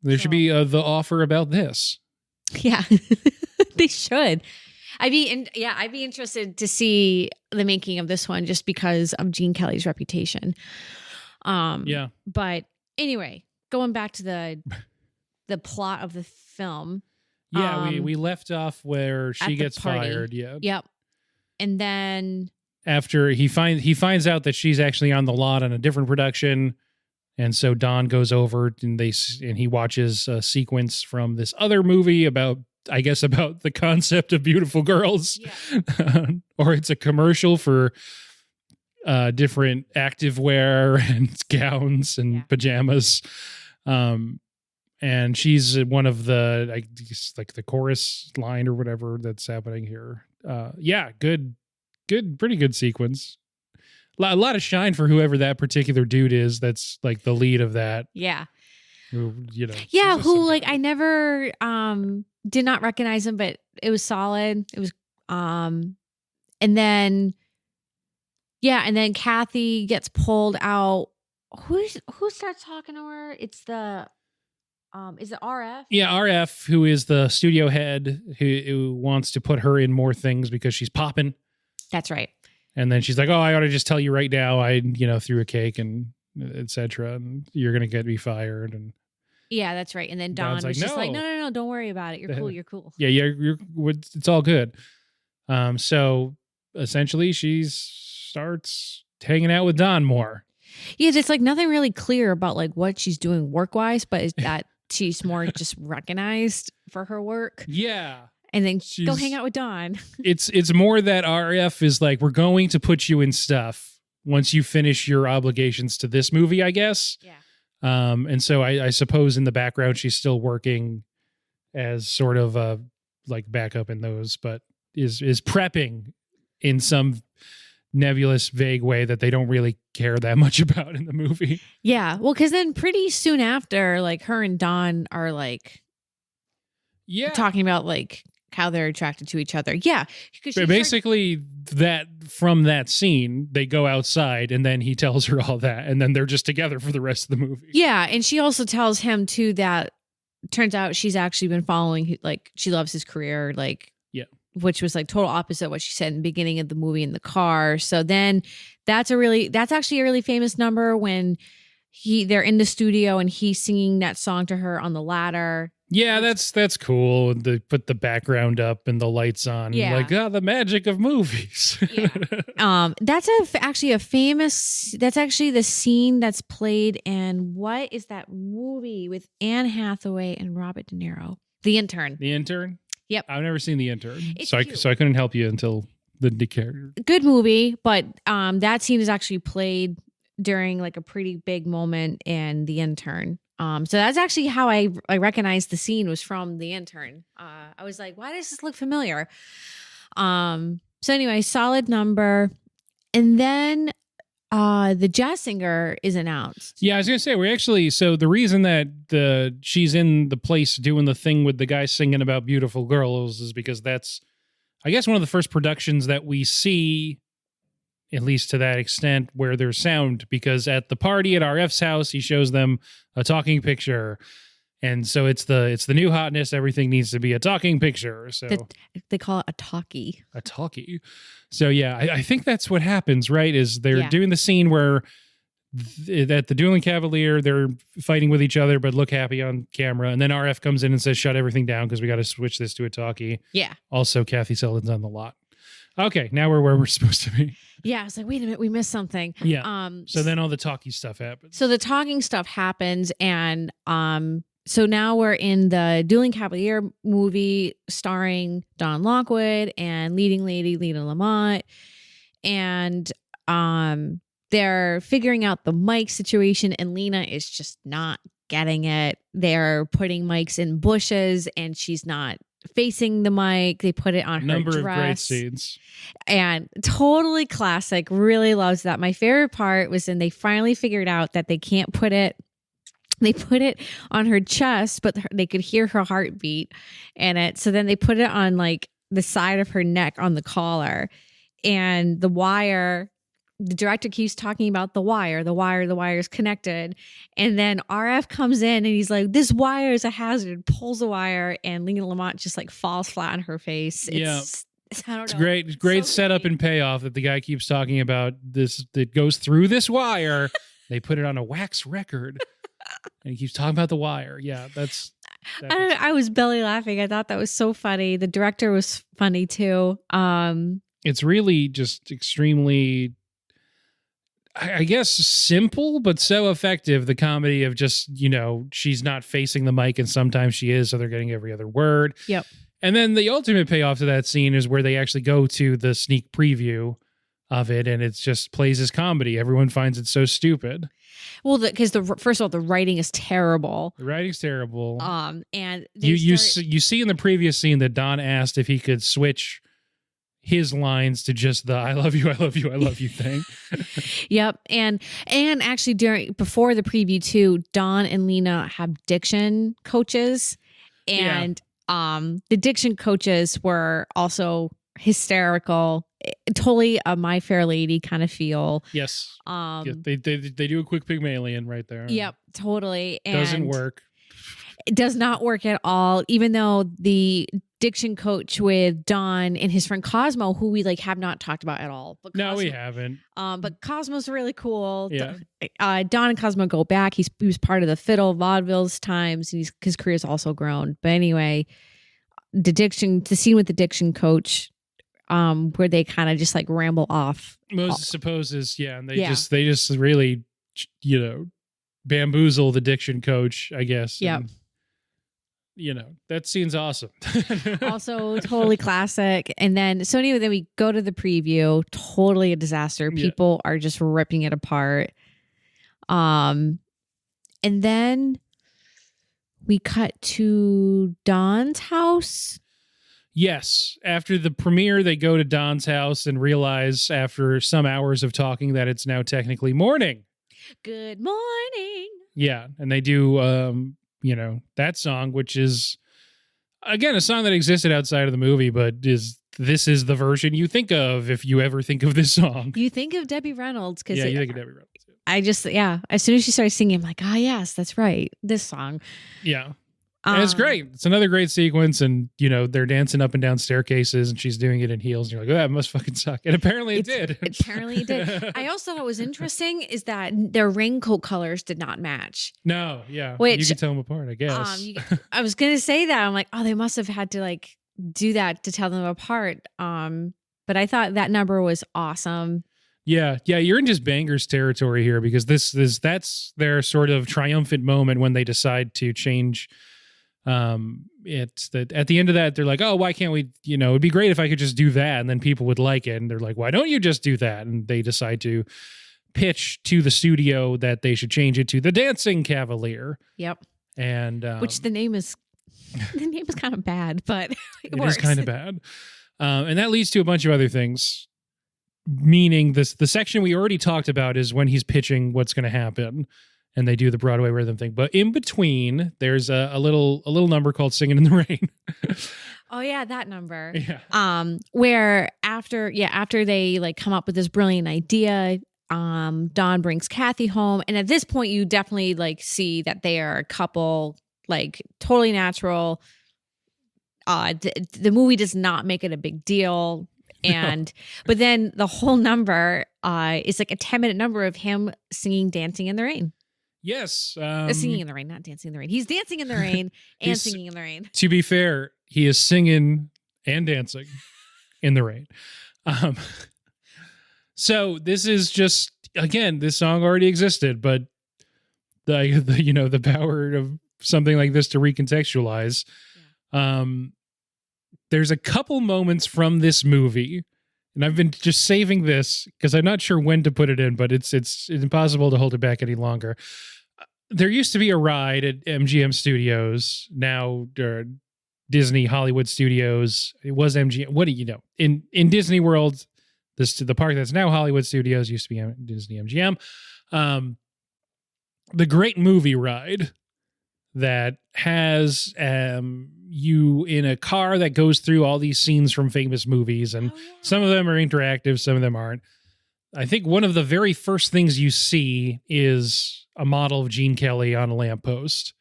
There should be the offer about this. Yeah, they should. I'd be interested to see the making of this one just because of Gene Kelly's reputation. But anyway, going back to the plot of the film. Yeah, we left off where she gets fired. Yeah. Yep. And then after he finds out that she's actually on the lot on a different production, and so Don goes over and he watches a sequence from this other movie about the concept of beautiful girls. Yeah. Or it's a commercial for different activewear and gowns and pajamas. And she's one of the, I guess, like the chorus line or whatever that's happening here. Pretty good sequence. A lot of shine for whoever that particular dude is. That's like the lead of that. Yeah. Who I never did not recognize him, but it was solid. It was and then Kathy gets pulled out. Who starts talking to her? It's the is it RF? Yeah, RF, who is the studio head who wants to put her in more things because she's popping. That's right. And then she's like, "Oh, I ought to just tell you right now. I, threw a cake and etc. And you're gonna get me fired." And yeah, that's right. And then Don was just like, "No, don't worry about it. You're cool. You're cool." Yeah, it's all good. So essentially, she starts hanging out with Don more. Yeah, it's like nothing really clear about like what she's doing work wise, but is that she's more just recognized for her work. Yeah. And then go hang out with Don. It's more that RF is like, we're going to put you in stuff once you finish your obligations to this movie, I guess. Yeah. And so I suppose in the background, she's still working as sort of a like backup in those, but is prepping in some nebulous, vague way that they don't really care that much about in the movie. Yeah. Well, because then pretty soon after, like her and Don are like talking about like how they're attracted to each other. Yeah. But basically that from that scene, they go outside and then he tells her all that. And then they're just together for the rest of the movie. Yeah. And she also tells him too that turns out she's actually been following, like she loves his career. Like, which was like total opposite of what she said in the beginning of the movie in the car. So then that's actually a really famous number when they're in the studio and he's singing that song to her on the ladder. Yeah, that's cool. They put the background up and the lights on. Yeah. Like, the magic of movies. Yeah. That's actually the scene that's played in, what is that movie with Anne Hathaway and Robert De Niro? The Intern. The Intern? Yep. I've never seen The Intern. So I cute. I couldn't help you until the character. Good movie, but that scene is actually played during like a pretty big moment in The Intern. So that's actually how I recognized the scene was from The Intern. I was like, why does this look familiar? So anyway, solid number. And then the jazz singer is announced. Yeah, I was gonna say so the reason that she's in the place doing the thing with the guy singing about beautiful girls is because that's, I guess, one of the first productions that we see, at least to that extent, where there's sound, because at the party at RF's house, he shows them a talking picture. And so it's the new hotness. Everything needs to be a talking picture. So they call it a talkie. A talkie. So yeah, I think that's what happens, right? Is they're doing the scene where at the Dueling Cavalier, they're fighting with each other, but look happy on camera. And then RF comes in and says, shut everything down because we got to switch this to a talkie. Yeah. Also, Kathy Sullivan's on the lot. Okay, now we're where we're supposed to be. Yeah, I was like, wait a minute, we missed something. Yeah. So then all the talkie stuff happens. So the talking stuff happens, and so now we're in the Dueling Cavalier movie starring Don Lockwood and leading lady Lena Lamont, and they're figuring out the mic situation, and Lena is just not getting it. They're putting mics in bushes, and she's not facing the mic. They put it on her dress. Number of great scenes. And totally classic. Really loves that. My favorite part was when they finally figured out that they can't put it. They put it on her chest, but they could hear her heartbeat in it. So then they put it on like the side of her neck on the collar. And the wire, the director keeps talking about the wire is connected. And then RF comes in and he's like, this wire is a hazard, pulls the wire, and Lena Lamont just like falls flat on her face. It's great setup and payoff that the guy keeps talking about this, that goes through this wire. They put it on a wax record and he keeps talking about the wire. Yeah, I was belly laughing. I thought that was so funny. The director was funny too. It's really just extremely, I guess, simple, but so effective. The comedy of just, she's not facing the mic and sometimes she is, so they're getting every other word. Yep. And then the ultimate payoff to that scene is where they actually go to the sneak preview of it, and it just plays as comedy. Everyone finds it so stupid. Well, because first of all, the writing is terrible. The writing's terrible. And you see in the previous scene that Don asked if he could switch his lines to just the "I love you, I love you, I love you" thing. Yep. And actually before the preview too, Don and Lena have diction coaches, and the diction coaches were also hysterical. Totally a My Fair Lady kind of feel. Yes. They do a quick Pygmalion right there. Yep, totally. And doesn't work. It does not work at all, even though the diction coach with Don and his friend Cosmo, who we have not talked about at all. But no, we haven't. But Cosmo's really cool. Yeah. Don and Cosmo go back. He was part of the Fiddle Vaudevilles times. And his career's also grown. But anyway, the scene with the diction coach, where they kind of just ramble off. Moses supposes, and they just really, bamboozle the diction coach, I guess. Yep. And, that scene's awesome. Also totally classic. And then then we go to the preview, totally a disaster. People are just ripping it apart. And then we cut to Don's house. Yes. After the premiere, they go to Don's house and realize after some hours of talking that it's now technically morning. Good morning. Yeah. And they do, that song, which is, again, a song that existed outside of the movie, but this is the version you think of if you ever think of this song. You think of Debbie Reynolds. Yeah, you think of Debbie Reynolds. As soon as she started singing, I'm like, yes, that's right. This song. Yeah. And it's great. It's another great sequence. And, they're dancing up and down staircases and she's doing it in heels. And you're like, oh, that must fucking suck. And apparently it did. Apparently it did. I also thought what was interesting is that their raincoat colors did not match. No, yeah. Which, you can tell them apart, I guess. I was going to say that. I'm like, oh, they must have had to do that to tell them apart. But I thought that number was awesome. Yeah, you're in just bangers territory here because that's their sort of triumphant moment when they decide to change. It's that at the end of that they're like, oh, why can't we? It'd be great if I could just do that, and then people would like it. And they're like, why don't you just do that? And they decide to pitch to the studio that they should change it to the Dancing Cavalier. Yep. And which the name is kind of bad, but it works. Is kind of bad. And that leads to a bunch of other things. Meaning the section we already talked about is when he's pitching what's going to happen, and they do the Broadway rhythm thing. But in between, there's a little number called "Singin' in the Rain." Oh yeah, that number. Yeah. Where after they come up with this brilliant idea, Don brings Kathy home, and at this point, you definitely see that they are a couple, totally natural. The movie does not make it a big deal. But then the whole number is a 10-minute number of him singing Dancing in the Rain. Yes. Singing in the rain, not dancing in the rain. He's dancing in the rain and singing in the rain. To be fair, he is singing and dancing in the rain. So this is just, again, this song already existed, but the power of something like this to recontextualize. Yeah. There's a couple moments from this movie, and I've been just saving this because I'm not sure when to put it in, but it's impossible to hold it back any longer. There used to be a ride at MGM Studios, now Disney Hollywood Studios. It was MGM. What do you know? In Disney World, the park that's now Hollywood Studios used to be Disney MGM. The Great Movie Ride that has you in a car that goes through all these scenes from famous movies, and some of them are interactive, some of them aren't. I think one of the very first things you see is a model of Gene Kelly on a lamppost.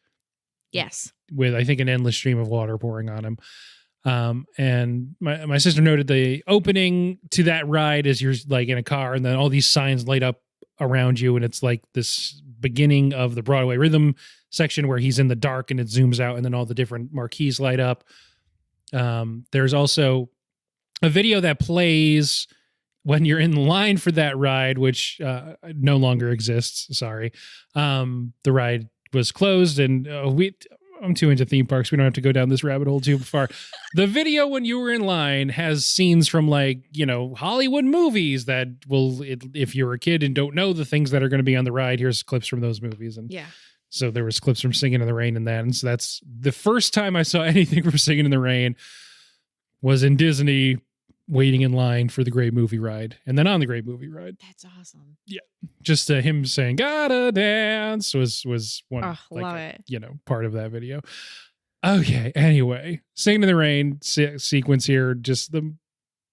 Yes. With, I think, an endless stream of water pouring on him. And my sister noted the opening to that ride is you're in a car, and then all these signs light up around you, and it's like this beginning of the Broadway rhythm section where he's in the dark and it zooms out and then all the different marquees light up. There's also a video that plays when you're in line for that ride, which no longer exists. Sorry. The ride was closed, and I'm too into theme parks. We don't have to go down this rabbit hole too far. The video when you were in line has scenes from Hollywood movies that if you're a kid and don't know the things that are going to be on the ride, here's clips from those movies. And yeah. So there was clips from Singin' in the Rain and that. And so that's the first time I saw anything from Singin' in the Rain was in Disney waiting in line for the Great Movie Ride. And then on the Great Movie Ride. That's awesome. Yeah. Just him saying, gotta dance was one love it. Part of that video. Okay. Anyway, Singin' in the Rain sequence here, just the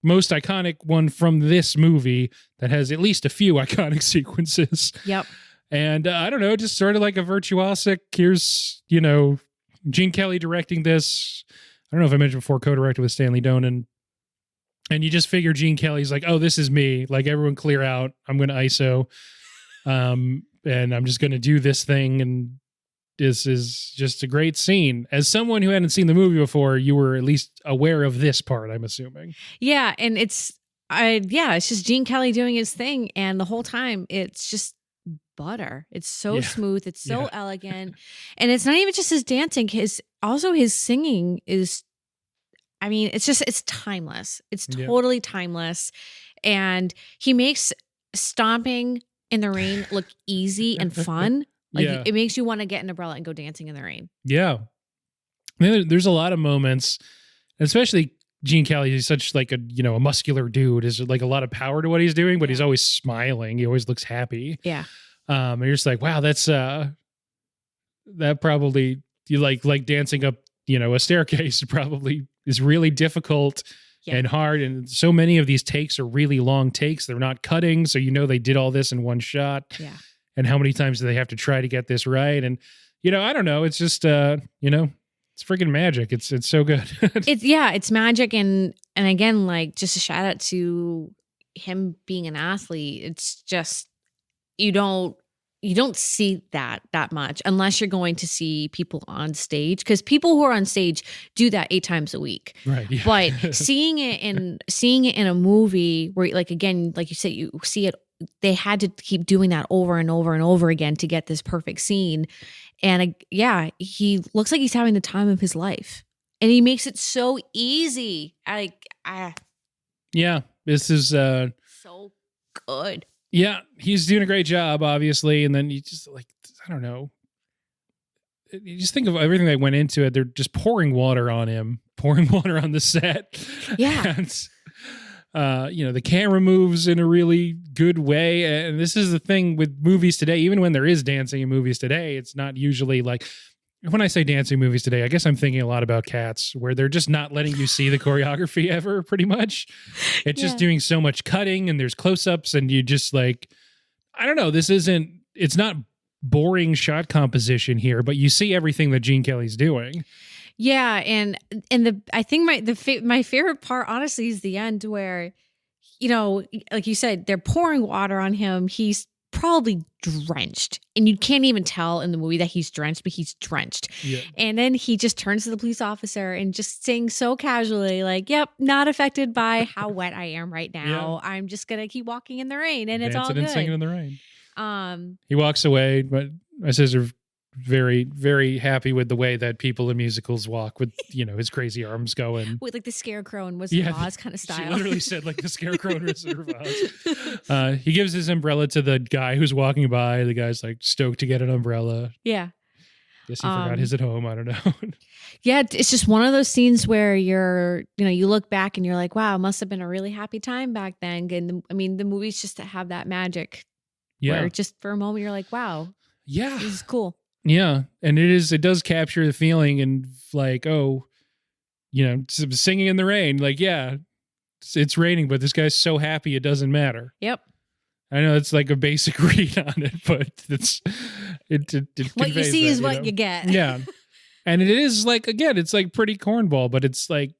most iconic one from this movie that has at least a few iconic sequences. Yep. And I don't know, just sort of like a virtuosic. Here's, Gene Kelly directing this. I don't know if I mentioned before, co-directed with Stanley Donen. And you just figure Gene Kelly's like, oh, this is me. Everyone clear out. I'm going to ISO. And I'm just going to do this thing. And this is just a great scene. As someone who hadn't seen the movie before, you were at least aware of this part, I'm assuming. Yeah. And it's just Gene Kelly doing his thing. And the whole time it's just butter. It's so smooth. It's so elegant. And it's not even just his dancing. His singing is, it's timeless. It's totally timeless. And he makes stomping in the rain look easy and fun. It makes you want to get an umbrella and go dancing in the rain. Yeah. There's a lot of moments, especially Gene Kelly is such like a muscular dude. Is like a lot of power to what he's doing, but he's always smiling. He always looks happy. Yeah. And you're just like, wow, that's that probably you like dancing up, a staircase probably is really difficult and hard. And so many of these takes are really long takes. They're not cutting. So, they did all this in one shot. Yeah. And how many times do they have to try to get this right? And, I don't know. It's just, it's freaking magic. It's so good. It's magic. And again, like just a shout out to him being an athlete. It's just, you don't see that much unless you're going to see people on stage, because people who are on stage do that 8 times a week. Right. Yeah. But seeing it in a movie where, like, again, like you said, you see it, they had to keep doing that over and over and over again to get this perfect scene. And he looks like he's having the time of his life, and he makes it so easy. Yeah, this is so good. Yeah, he's doing a great job, obviously. And then you just I don't know. You just think of everything that went into it. They're just pouring water on him, pouring water on the set. Yeah. And, the camera moves in a really good way. And this is the thing with movies today. Even when there is dancing in movies today, it's not usually like, when I say dancing movies today, I guess I'm thinking a lot about Cats, where they're just not letting you see the choreography ever, pretty much. It's just doing so much cutting, and there's close-ups, and you just like, I don't know, it's not boring shot composition here, but you see everything that Gene Kelly's doing. Yeah, and I think my favorite part, honestly, is the end where, like you said, they're pouring water on him. He's probably drenched, and you can't even tell in the movie that he's drenched, but he's drenched. Yeah. And then he just turns to the police officer and just sings so casually, like, "Yep, not affected by how wet I am right now. Yeah. I'm just gonna keep walking in the rain, and it's all good." Dancing and singing in the rain. He walks away, but my sister very, very happy with the way that people in musicals walk, with his crazy arms going with like the Scarecrow and Wizard of Oz kind of style. She literally said like the Scarecrow and Wizard of Oz. He gives his umbrella to the guy who's walking by. The guy's like stoked to get an umbrella. Yeah. Guess he forgot his at home. I don't know. Yeah, it's just one of those scenes where you look back and you're like, wow, it must have been a really happy time back then. And the movies just have that magic. Yeah. Where just for a moment you're like, wow. Yeah. This is cool. Yeah, and it does capture the feeling, and like, singing in the rain, like, yeah, it's raining, but this guy's so happy it doesn't matter. Yep. I know it's like a basic read on it, but it what you see is what you get. Yeah. And it is like, again, it's like pretty cornball, but it's like,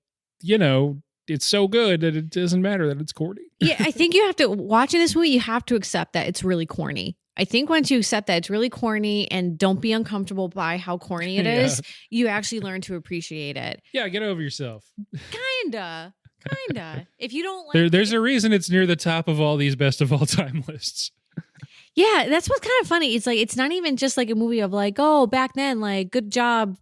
it's so good that it doesn't matter that it's corny. Yeah, I think you have to, watching this movie, you have to accept that it's really corny. I think once you accept that it's really corny and don't be uncomfortable by how corny it is, you actually learn to appreciate it. Yeah, get over yourself. Kinda. If you don't like there's a reason it's near the top of all these best of all time lists. Yeah, that's what's kind of funny. It's like, it's not even just like a movie of like, oh, back then, like, good job,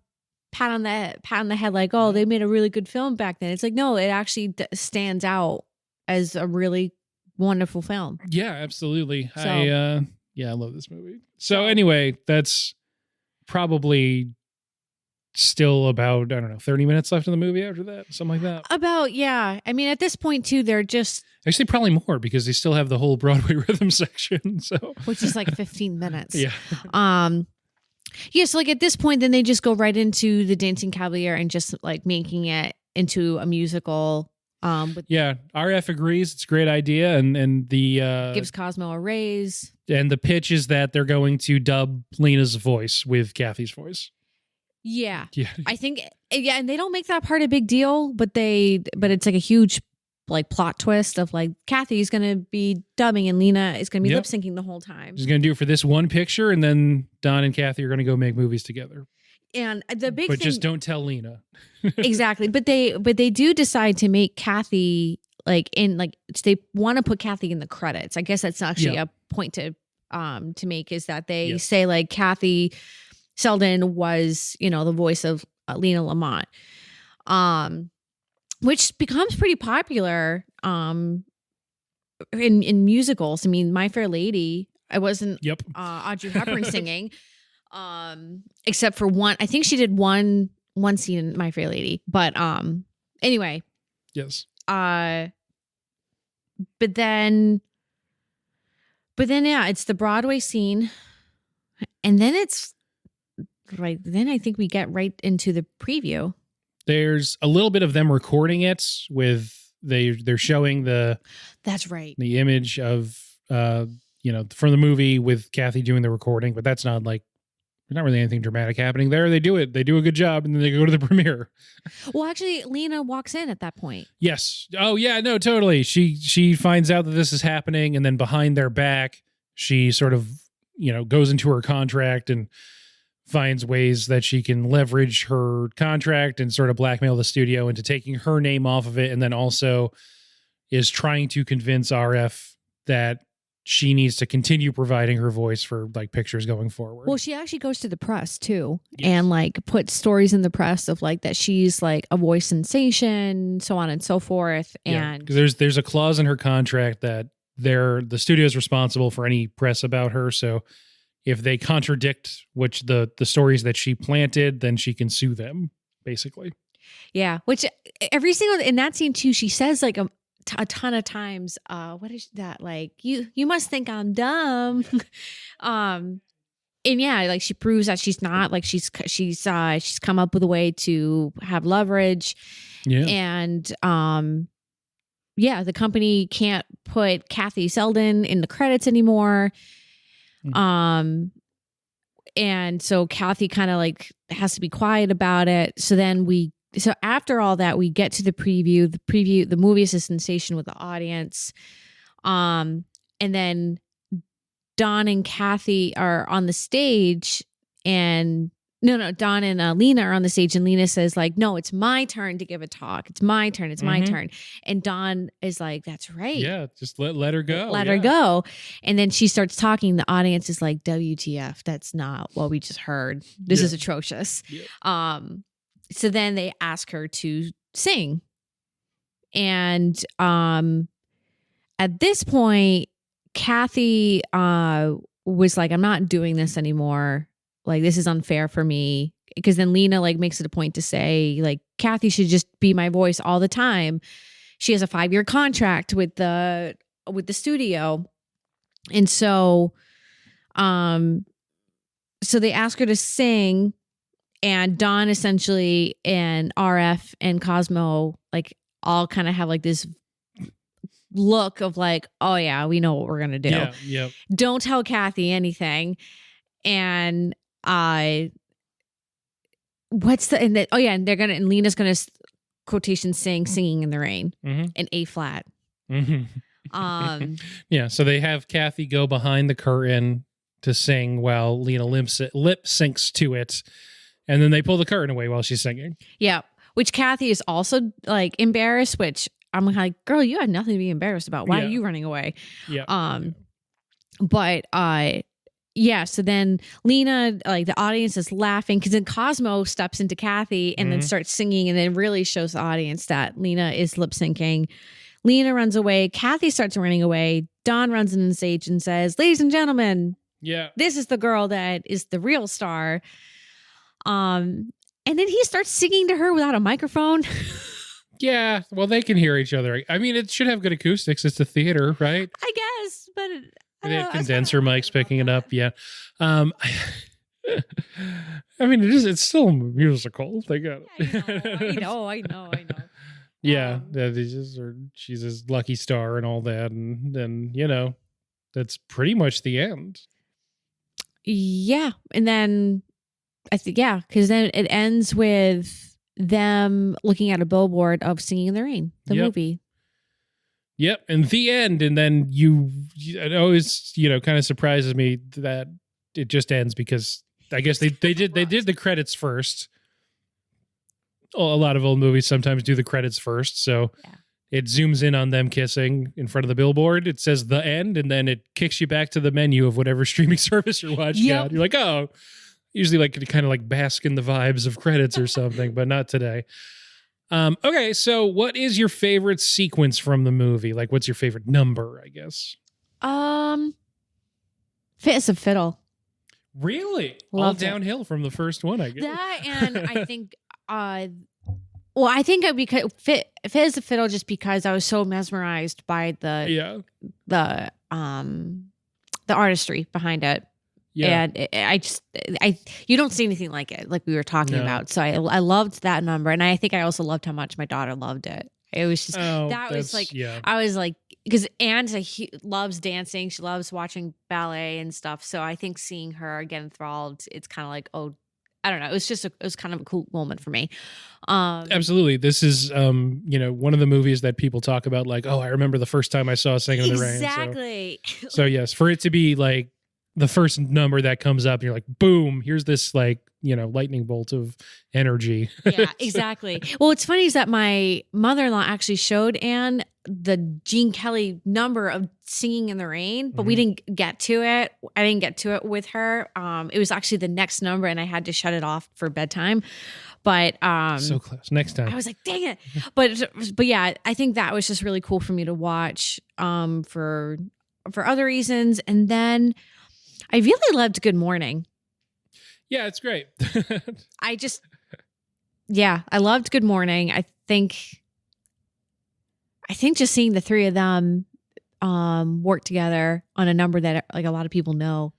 pat on the head, like, oh, they made a really good film back then. It's like, no, it actually stands out as a really wonderful film. Yeah, absolutely. So, I love this movie. So anyway, that's probably still about, 30 minutes left in the movie after that, something like that. At this point too, they're just actually probably more, because they still have the whole Broadway rhythm section. So which is like 15 minutes. Yeah. So like at this point, then they just go right into the Dancing Cavalier and just like making it into a musical. RF agrees. It's a great idea. And the gives Cosmo a raise. And the pitch is that they're going to dub Lena's voice with Kathy's voice. Yeah. I think, and they don't make that part a big deal, but it's like a huge like plot twist of like Kathy's going to be dubbing and Lena is going to be lip syncing the whole time. She's going to do it for this one picture, and then Don and Kathy are going to go make movies together. And the big thing, just don't tell Lena. Exactly. But they do decide to make Kathy they want to put Kathy in the credits. I guess that's actually a point to make, is that they say like Kathy Selden was, the voice of Lena Lamont, which becomes pretty popular in musicals. I mean, My Fair Lady, I wasn't Audrey Hepburn singing. Except for one, I think she did one scene in My Fair Lady, but anyway, Yes. But then yeah, it's the Broadway scene. And then it's right. Then I think we get right into the preview. There's a little bit of them recording it with they're showing that's right. the image of from the movie with Kathy doing the recording, but that's not like there's not really anything dramatic happening there. They do a good job, and then they go to the premiere. Well, actually, Lena walks in at that point. Yes. Oh yeah, no, totally. She finds out that this is happening, and then behind their back, she sort of goes into her contract and finds ways that she can leverage her contract and sort of blackmail the studio into taking her name off of it, and then also is trying to convince RF that she needs to continue providing her voice for like pictures going forward. Well, she actually goes to the press too, and like puts stories in the press of like that she's like a voice sensation, so on and so forth. And there's a clause in her contract that the studio is responsible for any press about her. So if they contradict the stories that she planted, then she can sue them, basically. Yeah, which every single in that scene too, she says like a ton of times. What is that like? You must think I'm dumb. And yeah, like she proves that she's not. Like she's come up with a way to have leverage. Yeah, and yeah, the company can't put Kathy Selden in the credits anymore. And so Kathy kind of like has to be quiet about it. So after all that, we get to the preview. The movie is a sensation with the audience. And then Don and Kathy are on the stage, and Don and Lena are on the stage, and Lena says like, no, it's my turn to give a talk. It's my turn. It's my turn. And Don is like, that's right. Yeah. Just let her go. Let her go. And then she starts talking. The audience is like, WTF. That's not what we just heard. This is atrocious. Yeah. So then they ask her to sing. And at this point, Kathy was like, I'm not doing this anymore. Like, this is unfair for me. Because then Lena like makes it a point to say like, Kathy should just be my voice all the time. She has a 5-year contract with the studio. And so they ask her to sing, and Don essentially and RF and Cosmo like all kind of have like this look of like, oh yeah, we know what we're gonna do. Yeah, yep. Don't tell Kathy anything. And and Lena's gonna quotation singing in the rain, in A flat. Yeah, so they have Kathy go behind the curtain to sing while Lena lip syncs to it, and then they pull the curtain away while she's singing. Yeah, which Kathy is also like embarrassed, which I'm like, girl, you had nothing to be embarrassed about. Why are you running away? Yeah. But yeah, so then Lena, like the audience is laughing because then Cosmo steps into Kathy and then starts singing, and then really shows the audience that Lena is lip syncing. Lena runs away. Kathy starts running away. Don runs in the stage and says, ladies and gentlemen, this is the girl that is the real star. And then he starts singing to her without a microphone. Yeah, well, they can hear each other. I mean, it should have good acoustics. It's a theater, right? I guess, but they have condenser mics picking it up. Yeah. I mean, it's still a musical. They got it. I know. Yeah, she's a lucky star and all that, and then that's pretty much the end. Yeah, and then I think because then it ends with them looking at a billboard of Singing in the Rain, the movie. Yep, and the end, and then it always kind of surprises me that it just ends because I guess they did the credits first. A lot of old movies sometimes do the credits first, so it zooms in on them kissing in front of the billboard. It says the end, and then it kicks you back to the menu of whatever streaming service you're watching. Yep. You're like, oh, usually like to kind of like bask in the vibes of credits or something, but not today. Okay, so what is your favorite sequence from the movie? Like, what's your favorite number, I guess? Fit as a Fiddle. Really? Loved all downhill from the first one, I guess. That, and I think Well, I think because Fit as a Fiddle, just because I was so mesmerized by the artistry behind it. Yeah. And you don't see anything like it, like we were talking about. So I loved that number. And I think I also loved how much my daughter loved it. It was just, I was like, because Anne loves dancing. She loves watching ballet and stuff. So I think seeing her get enthralled, it's kind of like, oh, I don't know. It was kind of a cool moment for me. Absolutely. This is, one of the movies that people talk about, like, oh, I remember the first time I saw Singin' in the Rain. Exactly. So yes, for it to be like the first number that comes up, and you're like, boom, here's this like, lightning bolt of energy. Yeah, exactly. Well, what's funny is that my mother-in-law actually showed Anne the Gene Kelly number of Singing in the Rain, but we didn't get to it. I didn't get to it with her. It was actually the next number, and I had to shut it off for bedtime. But so close. Next time. I was like, dang it. But yeah, I think that was just really cool for me to watch for other reasons. And then I really loved Good Morning. Yeah, it's great. I loved Good Morning. I think just seeing the three of them work together on a number that like a lot of people know.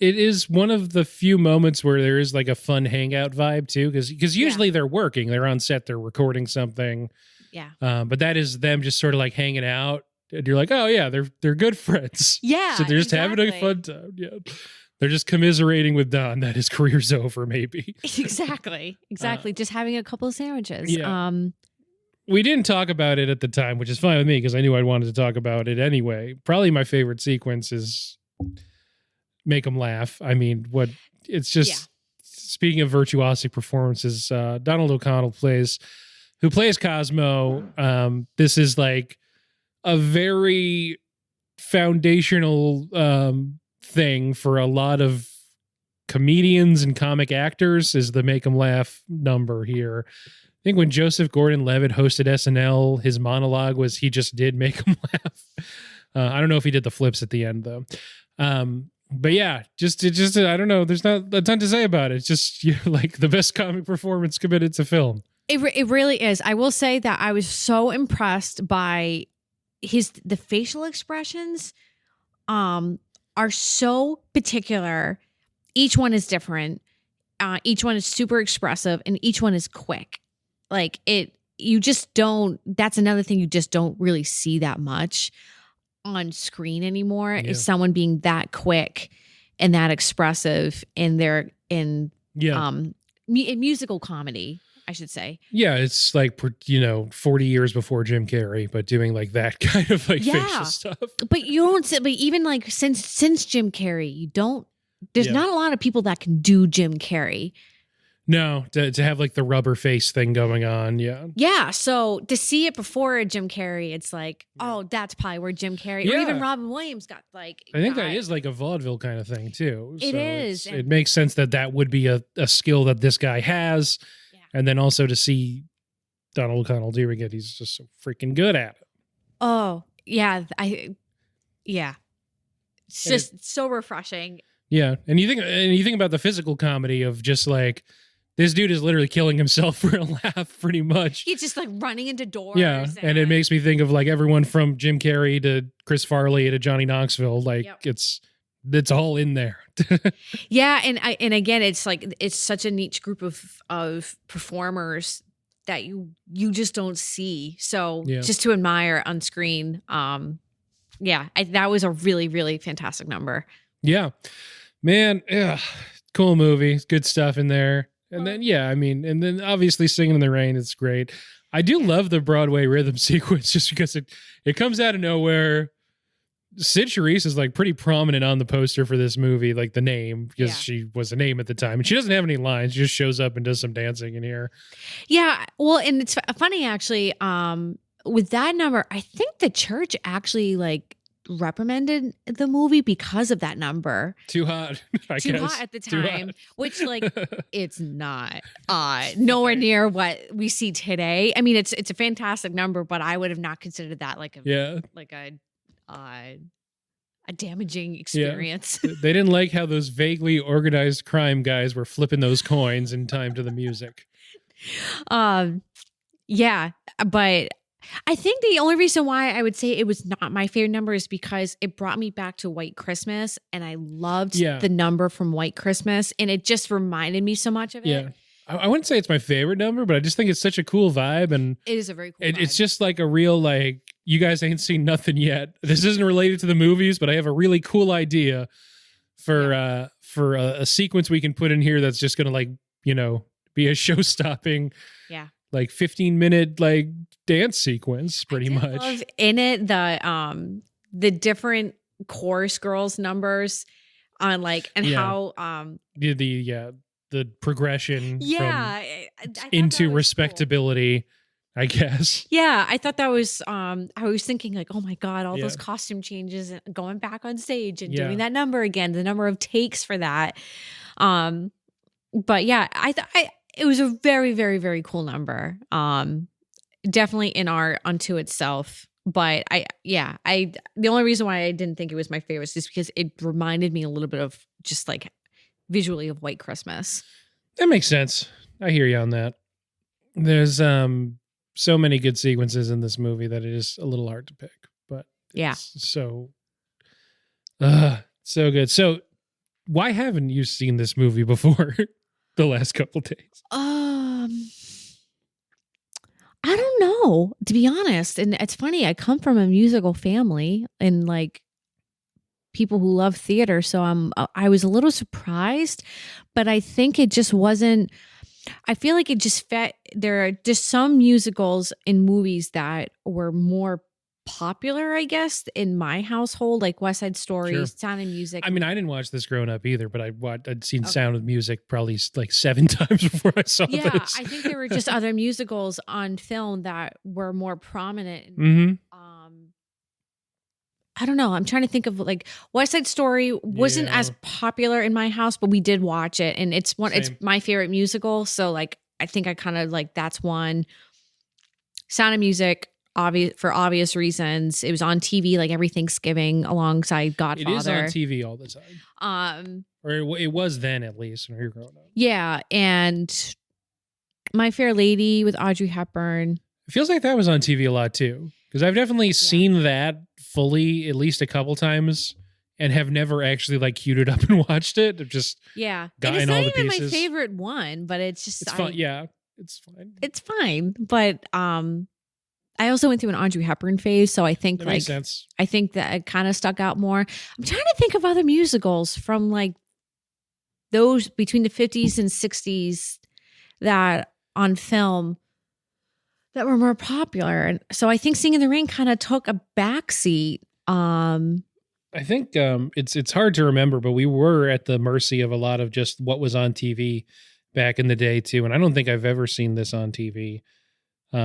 It is one of the few moments where there is like a fun hangout vibe too, because usually they're working, they're on set, they're recording something. Yeah. But that is them just sort of like hanging out, and you're like, oh yeah, they're good friends. Yeah. So they're just having a fun time. Yeah. They're just commiserating with Don that his career's over, maybe. Exactly. Just having a couple of sandwiches. Yeah. We didn't talk about it at the time, which is fine with me because I knew I wanted to talk about it anyway. Probably my favorite sequence is Make 'Em Laugh. I mean, speaking of virtuosic performances, Donald O'Connell who plays Cosmo. This is like a very foundational thing for a lot of comedians and comic actors, is the Make 'Em Laugh number here. I think when Joseph Gordon-Levitt hosted SNL, his monologue was he just did Make 'Em Laugh. I don't know if he did the flips at the end though. But yeah, just I don't know. There's not a ton to say about it. It's just like the best comic performance committed to film. It really is. I will say that I was so impressed by the facial expressions. Are so particular. Each one is different. Each one is super expressive, and each one is quick. Like you just don't. That's another thing you just don't really see that much on screen anymore. Yeah. Is someone being that quick and that expressive in musical comedy, I should say. Yeah, it's like 40 years before Jim Carrey, but doing like that kind of like facial stuff. But you don't. But even like since Jim Carrey, you don't. There's not a lot of people that can do Jim Carrey. No, to have like the rubber face thing going on. Yeah. Yeah. So to see it before Jim Carrey, it's like, oh, that's probably where Jim Carrey or even Robin Williams got like. I think that is like a vaudeville kind of thing too. It is. It makes sense that would be a skill that this guy has. Yeah. And then also to see Donald O'Connell doing it, he's just so freaking good at it. Oh, yeah. It's just so refreshing. Yeah. And you think about the physical comedy of just like, this dude is literally killing himself for a laugh, pretty much. He's just like running into doors. Yeah, and it makes me think of like everyone from Jim Carrey to Chris Farley to Johnny Knoxville. Like it's all in there. Yeah, and again, it's like it's such a niche group of performers that you just don't see. So just to admire on screen, that was a really, really fantastic number. Yeah, man, cool movie, good stuff in there. And then, and then obviously Singing in the Rain, it's great. I do love the Broadway rhythm sequence just because it comes out of nowhere. Sid Charisse is like pretty prominent on the poster for this movie, like the name, because she was a name at the time. And she doesn't have any lines. She just shows up and does some dancing in here. Yeah. Well, and it's funny actually, with that number, I think the church actually like reprimanded the movie because of that number. Too hot. Too hot at the time, which like it's not nowhere near what we see today. I mean, it's a fantastic number, but I would have not considered that like a damaging experience. Yeah. They didn't like how those vaguely organized crime guys were flipping those coins in time to the music. Yeah, but I think the only reason why I would say it was not my favorite number is because it brought me back to White Christmas, and I loved Yeah. the number from White Christmas, and it just reminded me so much of it. Yeah. I wouldn't say it's my favorite number, but I just think it's such a cool vibe. And It is a very cool vibe. it's just like a real, like, you guys ain't seen nothing yet. This isn't related to the movies, but I have a really cool idea for a sequence we can put in here that's just going to, like, you know, be a show-stopping, like 15-minute like dance sequence, pretty much. Love in it the different chorus girls numbers on like and how the progression from into respectability, cool. I guess. Yeah, I thought that was I was thinking like, oh my God, all those costume changes and going back on stage and doing that number again, the number of takes for that. But yeah, it was a very, very, very cool number. Definitely in art unto itself. But the only reason why I didn't think it was my favorite is just because it reminded me a little bit of just like visually of White Christmas. That makes sense. I hear you on that. There's so many good sequences in this movie that it is a little hard to pick, but so good. So why haven't you seen this movie before the last couple days? I don't know, to be honest. And it's funny, I come from a musical family and like people who love theater. So I was a little surprised, but I think it just wasn't, I feel like it just fit. There are just some musicals in movies that were more popular, I guess, in my household, like West Side Story, Sound of Music. I mean, I didn't watch this growing up either, but I'd seen Sound of Music probably like 7 times before I saw this. I think there were just other musicals on film that were more prominent. Mm-hmm. I don't know. I'm trying to think of like West Side Story wasn't as popular in my house, but we did watch it, and it's my favorite musical. So like, I think I kind of like that's one. Sound of Music. For obvious reasons, it was on TV like every Thanksgiving alongside Godfather. It is on TV all the time. Or it was then, at least when we were growing up. Yeah, and My Fair Lady with Audrey Hepburn. It feels like that was on TV a lot too, because I've definitely seen that fully at least a couple times, and have never actually like queued it up and watched it. I've just gotten all the pieces. It's not even my favorite one, but it's just fun. Yeah, it's fine. It's fine, but I also went through an Audrey Hepburn phase, so I think that makes sense. I think that it kind of stuck out more. I'm trying to think of other musicals from like those between the 50s and 60s that on film that were more popular. And so I think Singin' in the Rain kind of took a backseat. I think it's hard to remember, but we were at the mercy of a lot of just what was on TV back in the day too. And I don't think I've ever seen this on TV.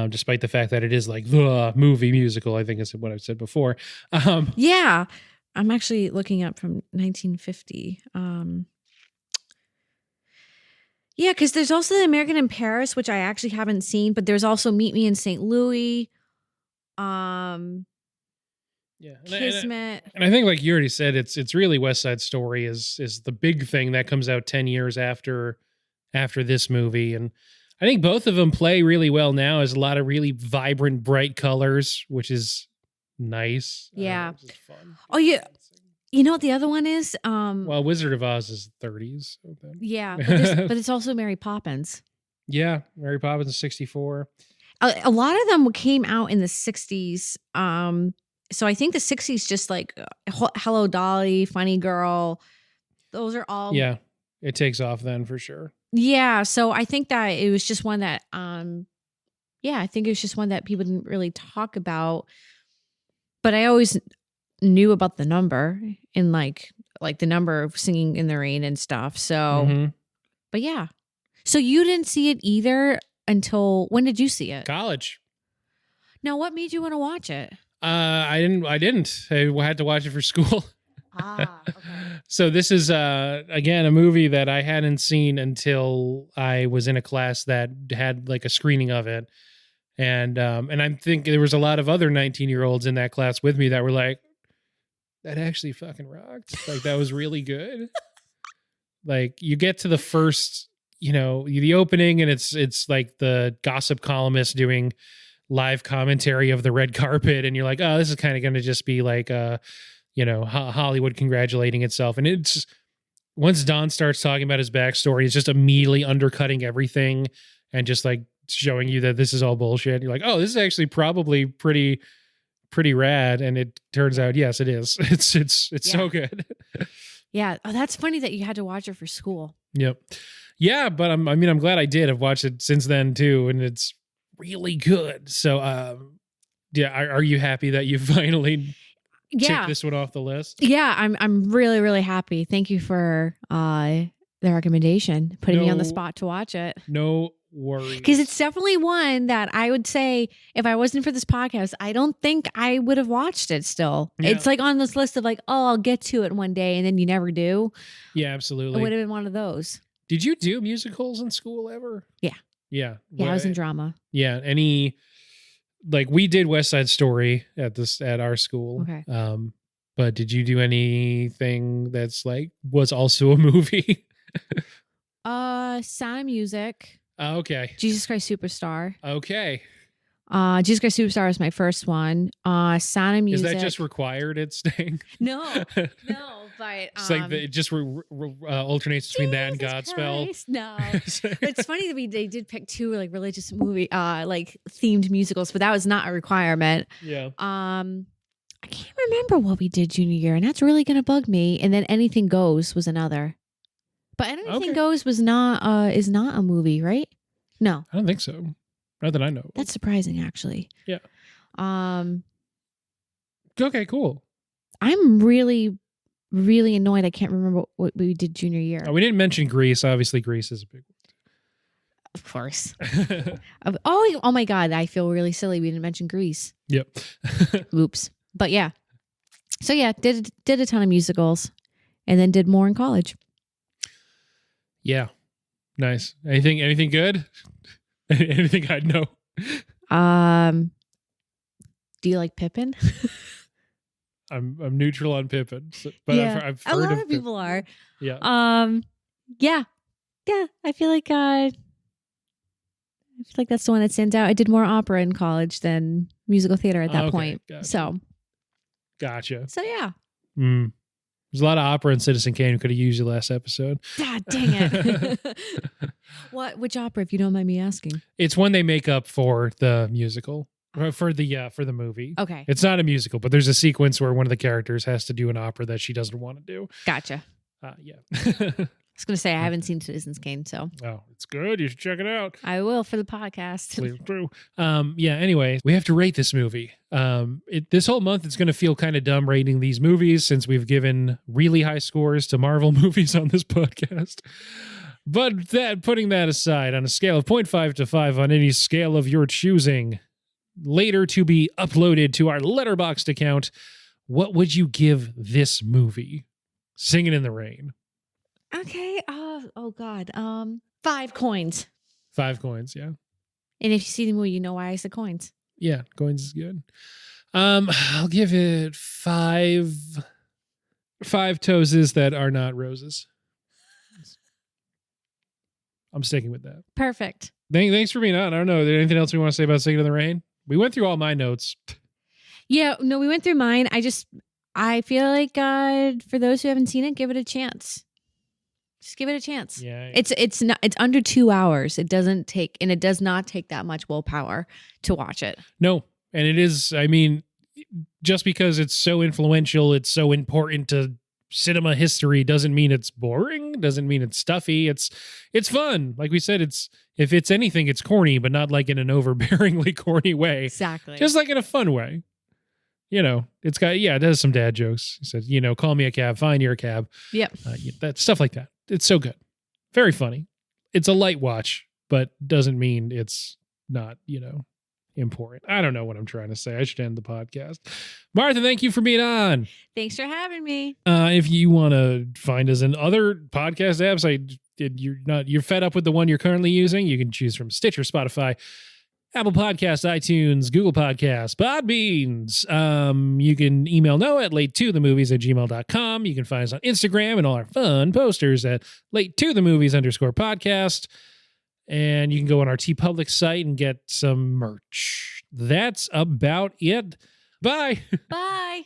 Despite the fact that it is like the movie musical, I think is what I've said before. Yeah, I'm actually looking up from 1950. Yeah, because there's also The American in Paris, which I actually haven't seen, but there's also Meet Me in St. Louis. Kismet. And I think, like you already said, it's really West Side Story is the big thing that comes out 10 years after this movie. And I think both of them play really well now. There's a lot of really vibrant, bright colors, which is nice. Yeah. It's fun. Oh, yeah. You know what the other one is? Well, Wizard of Oz is 30s. Yeah, but it's also Mary Poppins. Yeah, Mary Poppins is 64. A lot of them came out in the 60s. So I think the 60s just like Hello Dolly, Funny Girl. Those are all. Yeah, it takes off then for sure. Yeah, so I think that it was just one that, I think it was just one that people didn't really talk about. But I always knew about the number and like the number of Singing in the Rain and stuff. So, but yeah. So you didn't see it either until when did you see it? College. Now, what made you want to watch it? I didn't. I had to watch it for school. Okay. So this is again a movie that I hadn't seen until I was in a class that had like a screening of it, and I think there was a lot of other 19-year-olds in that class with me that were like, that actually fucking rocked. Like that was really good. Like you get to the first the opening, and it's like the gossip columnist doing live commentary of the red carpet, and you're like, oh, this is kind of going to just be like Hollywood congratulating itself. And it's once Don starts talking about his backstory, it's just immediately undercutting everything and just like showing you that this is all bullshit. You're like, oh, this is actually probably pretty rad. And it turns out, yes, it is. It's so good. Yeah. Oh, that's funny that you had to watch it for school. Yep. Yeah, but I'm glad I did. I've watched it since then too, and it's really good. So, are you happy that you finally checked this one off the list? Yeah, I'm really, really happy. Thank you for the recommendation, putting me on the spot to watch it. No worries. Because it's definitely one that I would say, if I wasn't for this podcast, I don't think I would have watched it still. Yeah. It's like on this list of like, oh, I'll get to it one day, and then you never do. Yeah, absolutely. It would have been one of those. Did you do musicals in school ever? Yeah. Yeah. Yeah, I was in drama. Yeah. We did West Side Story at our school. Okay. But did you do anything that's like was also a movie? Sound of Music. Okay. Jesus Christ Superstar. Okay. Jesus Christ Superstar is my first one. Sound of Music. Is that just required at Sting? No, but it's like it just alternates between that and Godspell. No, it's funny that they did pick two like religious movie like themed musicals, but that was not a requirement. Yeah. I can't remember what we did junior year, and that's really gonna bug me. And then Anything Goes was another, but Anything Goes was not is not a movie, right? No, I don't think so. Not that I know. That's surprising, actually. Yeah. Okay, cool. I'm really, really annoyed. I can't remember what we did junior year. Oh, we didn't mention Grease. Obviously, Grease is a big one. Of course. Oh my God. I feel really silly. We didn't mention Grease. Yep. Oops. But yeah. So yeah, did a ton of musicals and then did more in college. Yeah. Nice. Anything good? Anything I'd know? Do you like Pippin? I'm neutral on Pippin, but yeah, I've heard a lot of Pippin. people are. Yeah. Yeah. I feel like that's the one that stands out. I did more opera in college than musical theater at that point. Gotcha. Gotcha. So yeah. There's a lot of opera in Citizen Kane who could have used your last episode. God dang it. Which opera, if you don't mind me asking? It's when they make up for the musical. For the movie. Okay. It's not a musical, but there's a sequence where one of the characters has to do an opera that she doesn't want to do. Gotcha. Yeah. I was going to say, I haven't seen Citizen Kane, so. Oh, it's good. You should check it out. I will for the podcast. Please do. Yeah, anyway, we have to rate this movie. This whole month, it's going to feel kind of dumb rating these movies since we've given really high scores to Marvel movies on this podcast. But putting that aside, on a scale of 0.5 to 5 on any scale of your choosing, later to be uploaded to our Letterboxd account, what would you give this movie? Singin' in the Rain. Okay. Oh God. 5 coins. 5 coins. Yeah. And if you see the movie, you know why I said coins. Yeah, coins is good. I'll give it 5 toeses that are not roses. I'm sticking with that. Perfect. Thanks for being on. I don't know. Is there anything else we want to say about Singin' in the Rain? We went through all my notes. Yeah, no, we went through mine. I feel like for those who haven't seen it, give it a chance. Just give it a chance. Yeah. It's under 2 hours. It does not take that much willpower to watch it. No. And it is, I mean, just because it's so influential, it's so important to cinema history doesn't mean it's boring, doesn't mean it's stuffy. It's fun. Like we said, if it's anything, it's corny, but not like in an overbearingly corny way. Exactly. Just like in a fun way. It has some dad jokes. He said, call me a cab, fine, you're a cab. Yep. That stuff like that. It's so good. Very funny. It's a light watch, but doesn't mean it's not, important. I don't know what I'm trying to say. I should end the podcast. Martha, thank you for being on. Thanks for having me. If you want to find us in other podcast apps, you're fed up with the one you're currently using, you can choose from Stitcher, Spotify, Apple Podcasts, iTunes, Google Podcasts, Podbeans. You can email Noah at late2themovies@gmail.com. You can find us on Instagram and all our fun posters at late2themovies_podcast. And you can go on our TeePublic site and get some merch. That's about it. Bye. Bye.